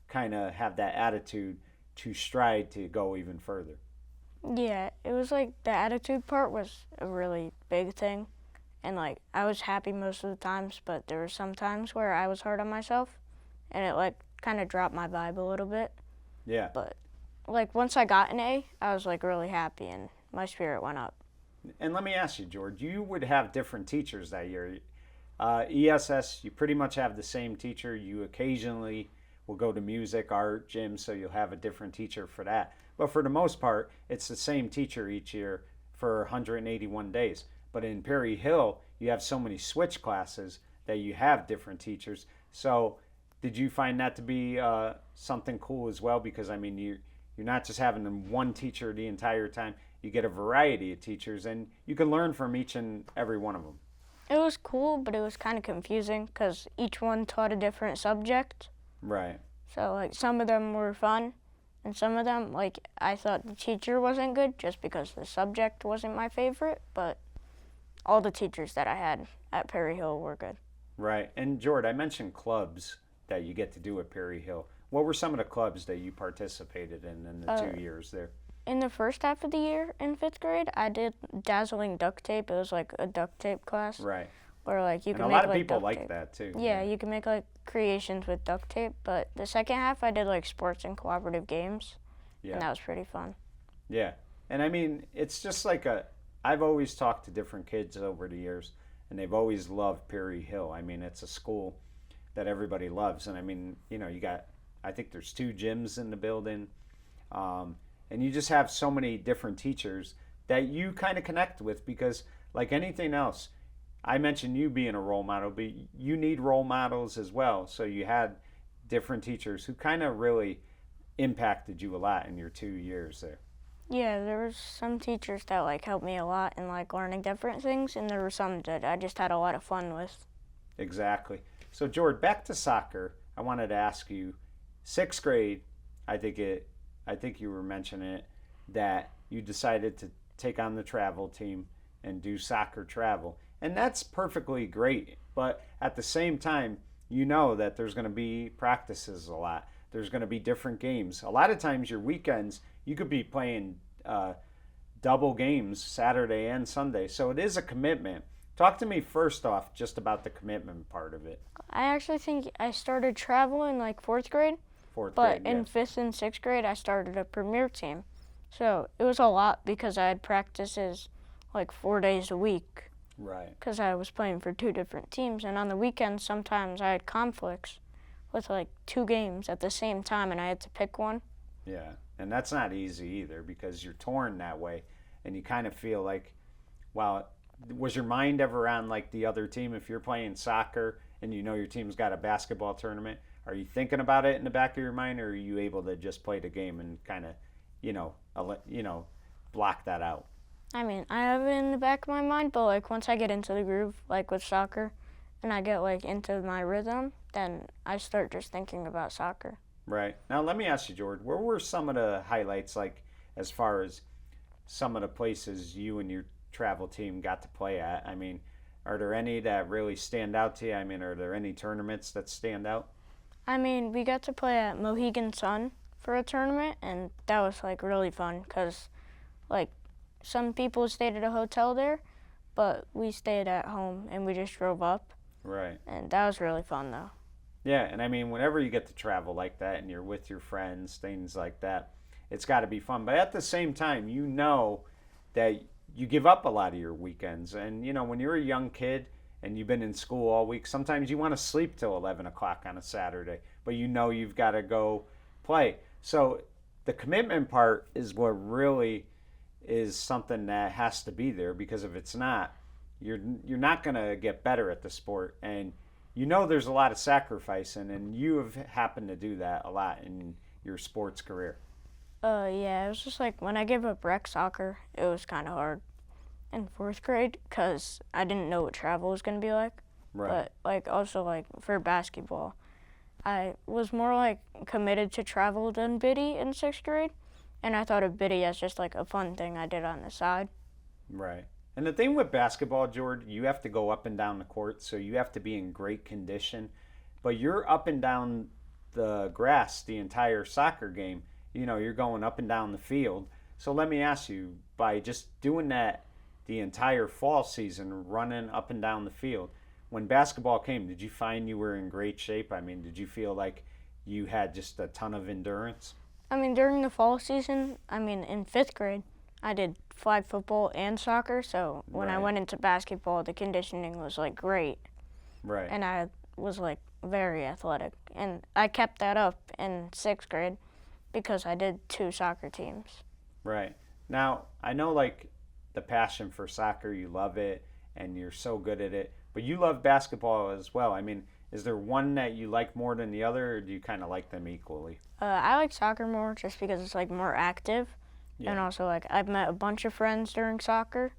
kind of have that attitude to strive to go even further. Yeah, it was like the attitude part was a really big thing, and like I was happy most of the times, but there were some times where I was hard on myself, and it like kind of dropped my vibe a little bit. Yeah. But like once I got an A, I was like really happy, and my spirit went up. And let me ask you, George, you would have different teachers that year. ESS, you pretty much have the same teacher. You occasionally will go to music, art, gym, so you'll have a different teacher for that. But for the most part, it's the same teacher each year for 181 days. But in Perry Hill, you have so many switch classes that you have different teachers. So did you find that to be something cool as well? Because I mean, you're not just having one teacher the entire time. You get a variety of teachers, and you can learn from each and every one of them. It was cool, but it was kind of confusing because each one taught a different subject. Right. So like some of them were fun, and some of them like I thought the teacher wasn't good just because the subject wasn't my favorite. But all the teachers that I had at Perry Hill were good. Right. And George, I mentioned clubs that you get to do at Perry Hill. What were some of the clubs that you participated in the 2 years there? In the first half of the year in fifth grade, I did dazzling duct tape. It was like a duct tape class Right. where like you And can a make lot of like people duct like tape. that too. Yeah, you can make like creations with duct tape. But the second half, I did like sports and cooperative games, Yeah. and that was pretty fun. Yeah. And I mean, it's just like I've always talked to different kids over the years, and they've always loved Perry Hill. I mean, it's a school that everybody loves, and I mean, you got, I think there's 2 gyms in the building, and you just have so many different teachers that you kind of connect with because, like anything else, I mentioned you being a role model, but you need role models as well. So you had different teachers who kind of really impacted you a lot in your 2 years there. Yeah, there was some teachers that like helped me a lot in like learning different things, and there were some that I just had a lot of fun with. Exactly. So George, back to soccer. I wanted to ask you, 6th grade, I think you were mentioning it, that you decided to take on the travel team and do soccer travel. And that's perfectly great. But at the same time, you know that there's going to be practices a lot. There's going to be different games. A lot of times, your weekends, you could be playing double games Saturday and Sunday. So it is a commitment. Talk to me first off just about the commitment part of it. I actually think I started travel in like 4th grade, Fourth but grade, in 5th and 6th grade, I started a premier team. So it was a lot because I had practices like 4 days a week right. because I was playing for 2 different teams. And on the weekends, sometimes I had conflicts with like 2 games at the same time, and I had to pick one. Yeah, and that's not easy either because you're torn that way, and you kind of feel like, wow, was your mind ever on like the other team? If you're playing soccer and you know your team's got a basketball tournament, are you thinking about it in the back of your mind, or are you able to just play the game and kind of, block that out? I mean, I have it in the back of my mind, but like once I get into the groove, like with soccer, and I get like into my rhythm, then I start just thinking about soccer. Right. Now let me ask you, George, where were some of the highlights like as far as some of the places you and your travel team got to play at? I mean, are there any that really stand out to you? I mean, are there any tournaments that stand out? I mean, we got to play at Mohegan Sun for a tournament, and that was like really fun because like some people stayed at a hotel there, but we stayed at home and we just drove up, Right. and that was really fun though. Yeah, and I mean, whenever you get to travel like that and you're with your friends, things like that, it's got to be fun. But at the same time, you know that you give up a lot of your weekends. And, when you're a young kid and you've been in school all week, sometimes you want to sleep till 11 o'clock on a Saturday, but you know you've got to go play. So the commitment part is what really is something that has to be there because if it's not, you're not going to get better at the sport. And there's a lot of sacrifice and you have happened to do that a lot in your sports career. Yeah, it was just like when I gave up rec soccer, it was kind of hard in 4th grade because I didn't know what travel was going to be like. Right. But like also like for basketball, I was more like committed to travel than biddy in 6th grade, and I thought of biddy as just like a fun thing I did on the side. Right. And the thing with basketball, George, you have to go up and down the court, so you have to be in great condition. But you're up and down the grass the entire soccer game. You're going up and down the field. So let me ask you, by just doing that the entire fall season, running up and down the field, when basketball came, did you find you were in great shape? I mean, did you feel like you had just a ton of endurance? I mean, during the fall season, in 5th grade, I did flag football and soccer, so when I Right. went into basketball, the conditioning was like great, Right. and I was like very athletic. And I kept that up in 6th grade because I did 2 soccer teams. Right. Now, I know like the passion for soccer, you love it and you're so good at it, but you love basketball as well. I mean, is there one that you like more than the other or do you kind of like them equally? I like soccer more just because it's like more active, and Yeah. also like I've met a bunch of friends during soccer,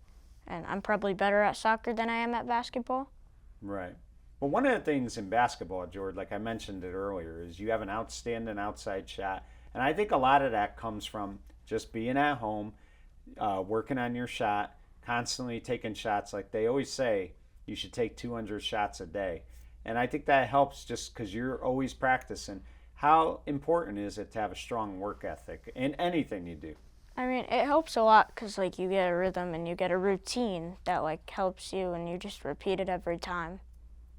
and I'm probably better at soccer than I am at basketball. Right. Well, one of the things in basketball, George, like I mentioned it earlier, is you have an outstanding outside shot. And I think a lot of that comes from just being at home, working on your shot, constantly taking shots. Like they always say, you should take 200 shots a day. And I think that helps just because you're always practicing. How important is it to have a strong work ethic in anything you do? I mean, it helps a lot because like you get a rhythm and you get a routine that like helps you, and you just repeat it every time.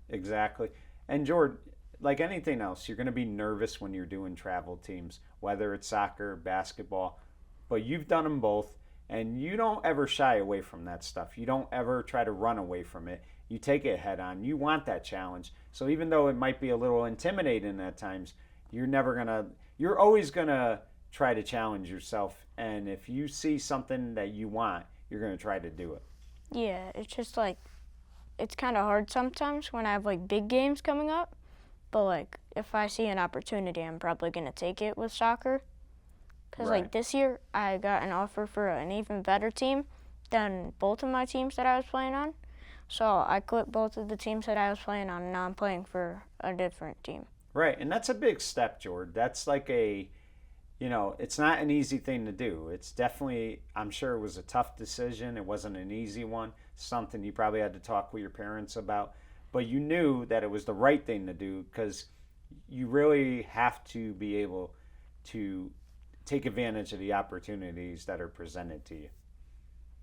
Exactly. And George, like anything else, you're going to be nervous when you're doing travel teams, whether it's soccer, basketball, but you've done them both. And you don't ever shy away from that stuff. You don't ever try to run away from it. You take it head on. You want that challenge. So even though it might be a little intimidating at times, you're always gonna try to challenge yourself. And if you see something that you want, you're gonna try to do it. Yeah, it's just like it's kind of hard sometimes when I have like big games coming up. But like if I see an opportunity, I'm probably gonna take it with soccer. Because Right. like this year, I got an offer for an even better team than both of my teams that I was playing on. So I quit both of the teams that I was playing on, and now I'm playing for a different team. Right. And that's a big step, George. That's like it's not an easy thing to do. It's definitely, I'm sure it was a tough decision. It wasn't an easy one. Something you probably had to talk with your parents about. But you knew that it was the right thing to do because you really have to be able to take advantage of the opportunities that are presented to you.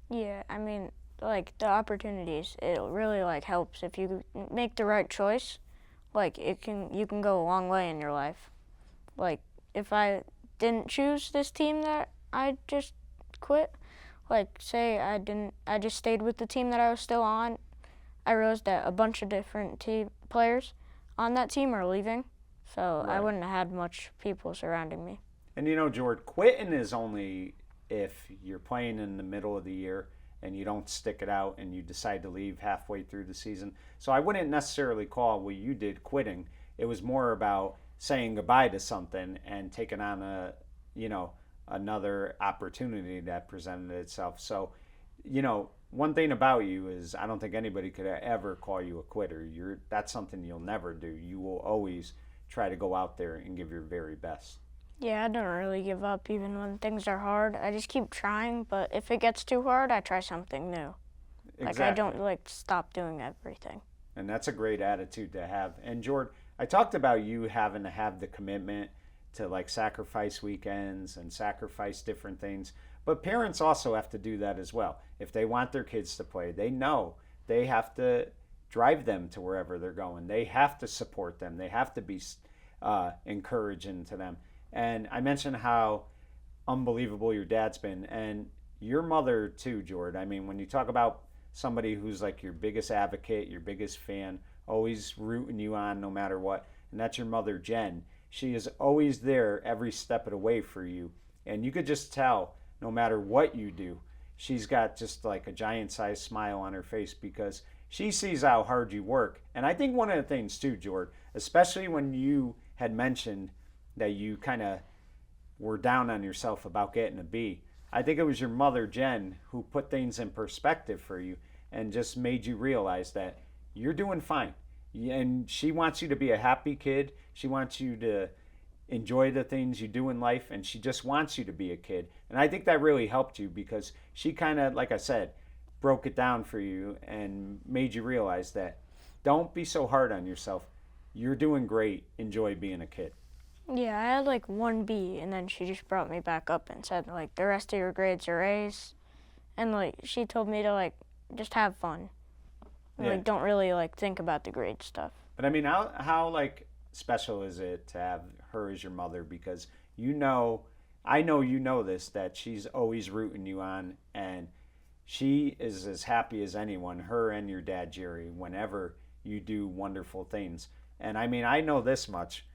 Yeah, I mean, like the opportunities, it really like helps if you make the right choice. Like you can go a long way in your life. Like if I didn't choose this team that I just quit, like say I just stayed with the team that I was still on, I realized that a bunch of different team players on that team are leaving, so I Right. wouldn't have had much people surrounding me. And George, quitting is only if you're playing in the middle of the year and you don't stick it out and you decide to leave halfway through the season. So I wouldn't necessarily call what you did quitting. It was more about saying goodbye to something and taking on another opportunity that presented itself. So, one thing about you is I don't think anybody could ever call you a quitter. That's something you'll never do. You will always try to go out there and give your very best. Yeah, I don't really give up even when things are hard. I just keep trying, but if it gets too hard, I try something new. Like I Exactly. don't like stop doing everything. And that's a great attitude to have. And Jordan, I talked about you having to have the commitment to like sacrifice weekends and sacrifice different things. But parents also have to do that as well. If they want their kids to play, they know they have to drive them to wherever they're going. They have to support them. They have to be encouraging to them. And I mentioned how unbelievable your dad's been, and your mother too, Jordan. I mean, when you talk about somebody who's like your biggest advocate, your biggest fan, always rooting you on no matter what, and that's your mother, Jen. She is always there every step of the way for you, and you could just tell no matter what you do, she's got just like a giant sized smile on her face because she sees how hard you work. And I think one of the things too, Jordan, especially when you had mentioned that you kind of were down on yourself about getting a B. I think it was your mother, Jen, who put things in perspective for you and just made you realize that you're doing fine. And she wants you to be a happy kid. She wants you to enjoy the things you do in life, and she just wants you to be a kid. And I think that really helped you because she kind of, like I said, broke it down for you and made you realize that don't be so hard on yourself. You're doing great. Enjoy being a kid. Yeah, I had like one B, and then she just brought me back up and said like the rest of your grades are A's, and like she told me to like just have fun, and, Yeah. like don't really like think about the grade stuff. But I mean, how like special is it to have her as your mother? Because I know you know this, that she's always rooting you on, and she is as happy as anyone, her and your dad Jerry, whenever you do wonderful things. And I mean, I know this much.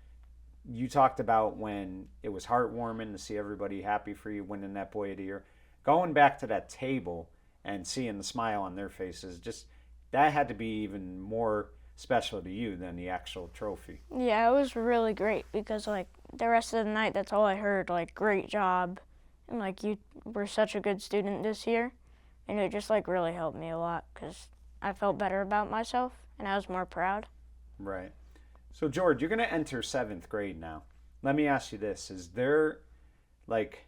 You talked about when it was heartwarming to see everybody happy for you winning that Boy of the Year. Going back to that table and seeing the smile on their faces, just that had to be even more special to you than the actual trophy. Yeah, it was really great because like the rest of the night, that's all I heard. Like great job, and like you were such a good student this year, and it just like really helped me a lot because I felt better about myself and I was more proud. Right. So George, you're going to enter seventh grade now. Let me ask you this: is there like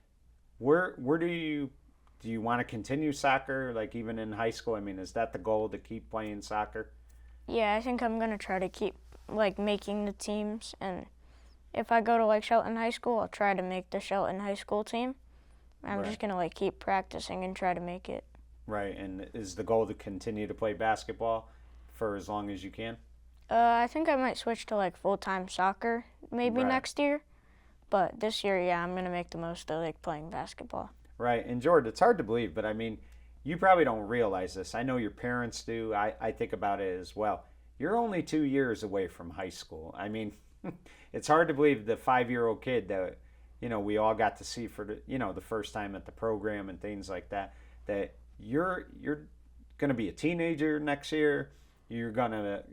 where do you want to continue soccer? Like even in high school? I mean, is that the goal to keep playing soccer? Yeah, I think I'm gonna try to keep like making the teams, and if I go to like Shelton High School, I'll try to make the Shelton High School team. I'm Right. just gonna like keep practicing and try to make it. Right. And is the goal to continue to play basketball for as long as you can? I think I might switch to like full-time soccer maybe Right. next year, but this year, yeah, I'm gonna make the most of like playing basketball. Right. And Jordan, it's hard to believe, but I mean, you probably don't realize this. I know your parents do. I think about it as well. You're only 2 years away from high school. I mean, it's hard to believe the 5-year-old kid that, we all got to see for the first time at the program and things like that, that you're going to be a teenager next year. You're going to,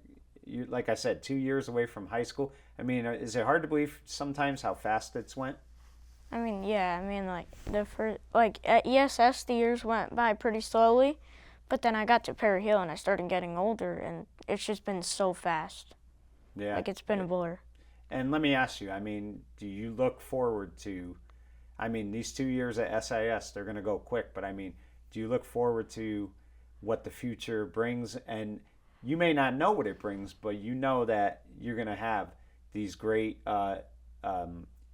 like I said, 2 years away from high school. I mean, is it hard to believe sometimes how fast it's went? I mean, yeah, I mean, like, the first, like, at ESS, the years went by pretty slowly, but then I got to Perry Hill and I started getting older, and it's just been so fast. Yeah. Like, it's been a blur. And let me ask you, I mean, do you look forward to, I mean, these 2 years at SIS, they're going to go quick, but I mean, do you look forward to what the future brings? And you may not know what it brings, but you know that you're going to have these great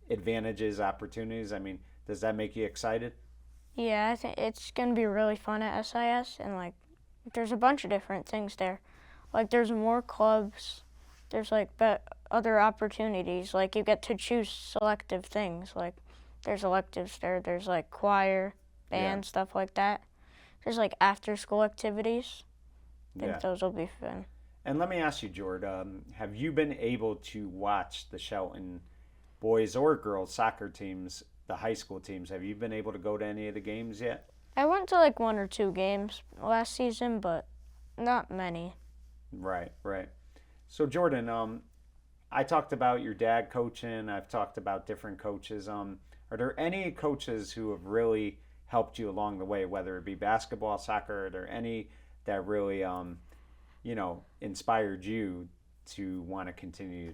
advantages, opportunities. I mean, does that make you excited? Yeah, I think it's going to be really fun at SIS, and, like, there's a bunch of different things there. Like, there's more clubs, there's, like, other opportunities. Like, you get to choose selective things. Like, there's electives there, there's, like, choir, band, stuff like that. There's, like, after-school activities. I think those will be fun. And let me ask you, Jordan, have you been able to watch the Shelton boys or girls soccer teams, the high school teams? Have you been able to go to any of the games yet? I went to, like, 1 or 2 games last season, but not many. Right, right. So Jordan, I talked about your dad coaching. I've talked about different coaches. Are there any coaches who have really helped you along the way, whether it be basketball, soccer? Are there any that really, inspired you to want to continue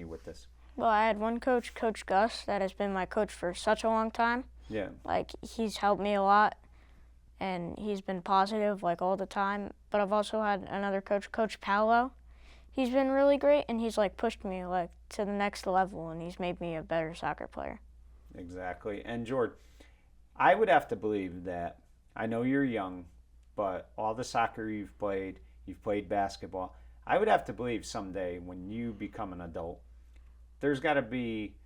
with this? Well, I had one coach, Coach Gus, that has been my coach for such a long time. Yeah. Like, he's helped me a lot, and he's been positive, like, all the time. But I've also had another coach, Coach Paolo. He's been really great, and he's, like, pushed me, like, to the next level, and he's made me a better soccer player. Exactly. And Jordan, I would have to believe that, I know you're young, but all the soccer you've played basketball, I would have to believe someday when you become an adult, there's got to be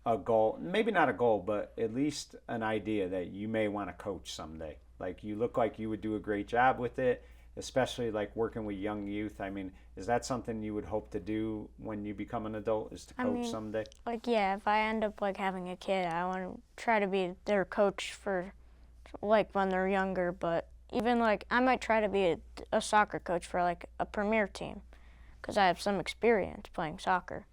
a goal, maybe not a goal, but at least an idea that you may want to coach someday. Like, you look like you would do a great job with it, especially like working with young youth. I mean, is that something you would hope to do when you become an adult, is to coach someday? Like, yeah, if I end up, like, having a kid, I want to try to be their coach for, like, when they're younger. But even, like, I might try to be a soccer coach for, like, a premier team, because I have some experience playing soccer.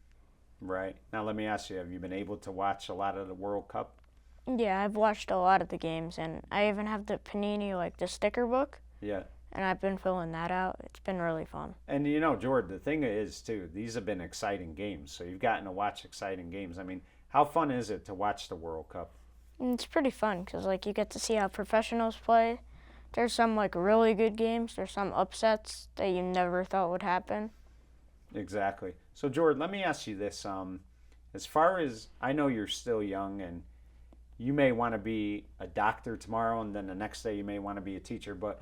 Right. Now let me ask you, have you been able to watch a lot of the World Cup? Yeah, I've watched a lot of the games, and I even have the Panini, like, the sticker book. Yeah. And I've been filling that out. It's been really fun. And Jordan, the thing is too, these have been exciting games. So you've gotten to watch exciting games. I mean, how fun is it to watch the World Cup? And it's pretty fun because, like, you get to see how professionals play. There's some, like, really good games. There's some upsets that you never thought would happen. Exactly. So Jordan, let me ask you this. As far as I know, you're still young, and you may want to be a doctor tomorrow, and then the next day you may want to be a teacher. But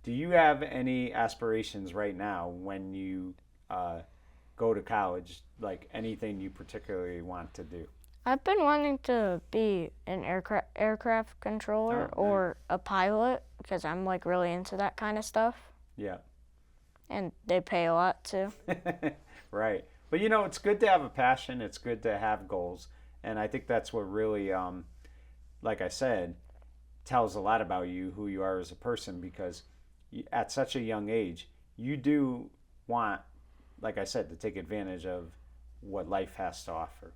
do you have any aspirations right now when you go to college, like anything you particularly want to do? I've been wanting to be an aircraft controller or a pilot because I'm, like, really into that kind of stuff. Yeah. And they pay a lot too. Right. But it's good to have a passion. It's good to have goals. And I think that's what really, like I said, tells a lot about you, who you are as a person, because at such a young age, you do want, like I said, to take advantage of what life has to offer.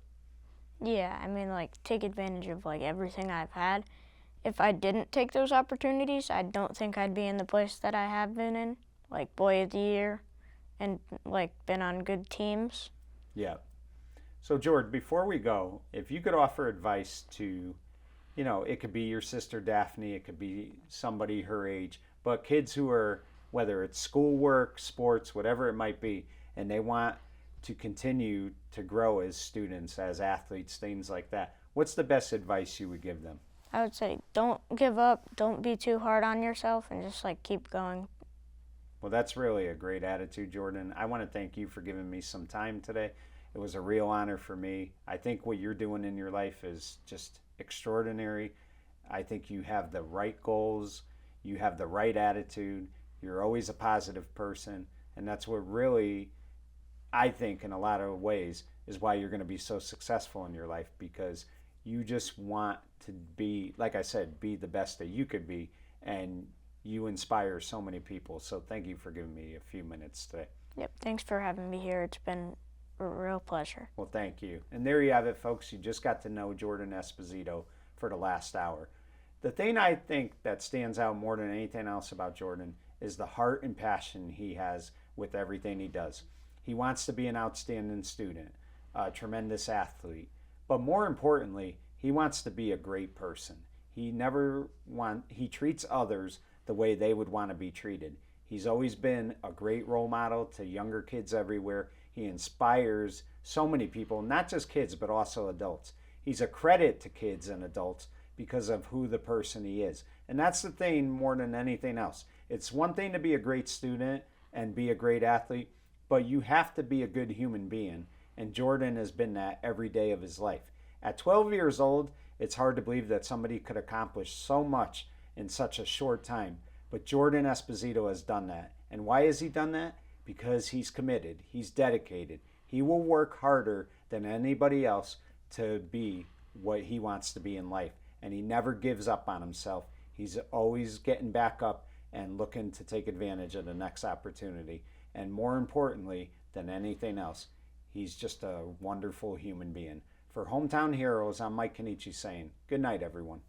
Yeah, I mean, like, take advantage of, like, everything I've had. If I didn't take those opportunities, I don't think I'd be in the place that I have been in, like Boy of the Year, and, like, been on good teams. Yeah. So, George, before we go, if you could offer advice to, it could be your sister Daphne, it could be somebody her age, but kids who are, whether it's schoolwork, sports, whatever it might be, and they want to continue to grow as students, as athletes, things like that, what's the best advice you would give them? I would say don't give up, don't be too hard on yourself, and just, like, keep going. Well, that's really a great attitude, Jordan. I want to thank you for giving me some time today. It was a real honor for me. I think what you're doing in your life is just extraordinary. I think you have the right goals, you have the right attitude, you're always a positive person, and that's what really, I think, in a lot of ways, is why you're going to be so successful in your life, because you just want to be, like I said, be the best that you could be, and you inspire so many people. So thank you for giving me a few minutes today. Yep, thanks for having me here. It's been a real pleasure. Well, thank you. And there you have it, folks. You just got to know Jordan Esposito for the last hour. The thing I think that stands out more than anything else about Jordan is the heart and passion he has with everything he does. He wants to be an outstanding student, a tremendous athlete, but more importantly, he wants to be a great person. He treats others the way they would want to be treated. He's always been a great role model to younger kids everywhere. He inspires so many people, not just kids, but also adults. He's a credit to kids and adults because of who the person he is. And that's the thing more than anything else. It's one thing to be a great student and be a great athlete, but you have to be a good human being. And Jordan has been that every day of his life. At 12 years old, it's hard to believe that somebody could accomplish so much in such a short time. But Jordan Esposito has done that. And why has he done that? Because he's committed, he's dedicated. He will work harder than anybody else to be what he wants to be in life. And he never gives up on himself. He's always getting back up and looking to take advantage of the next opportunity. And more importantly than anything else, he's just a wonderful human being. For Hometown Heroes, I'm Mike Kenichi saying good night, everyone.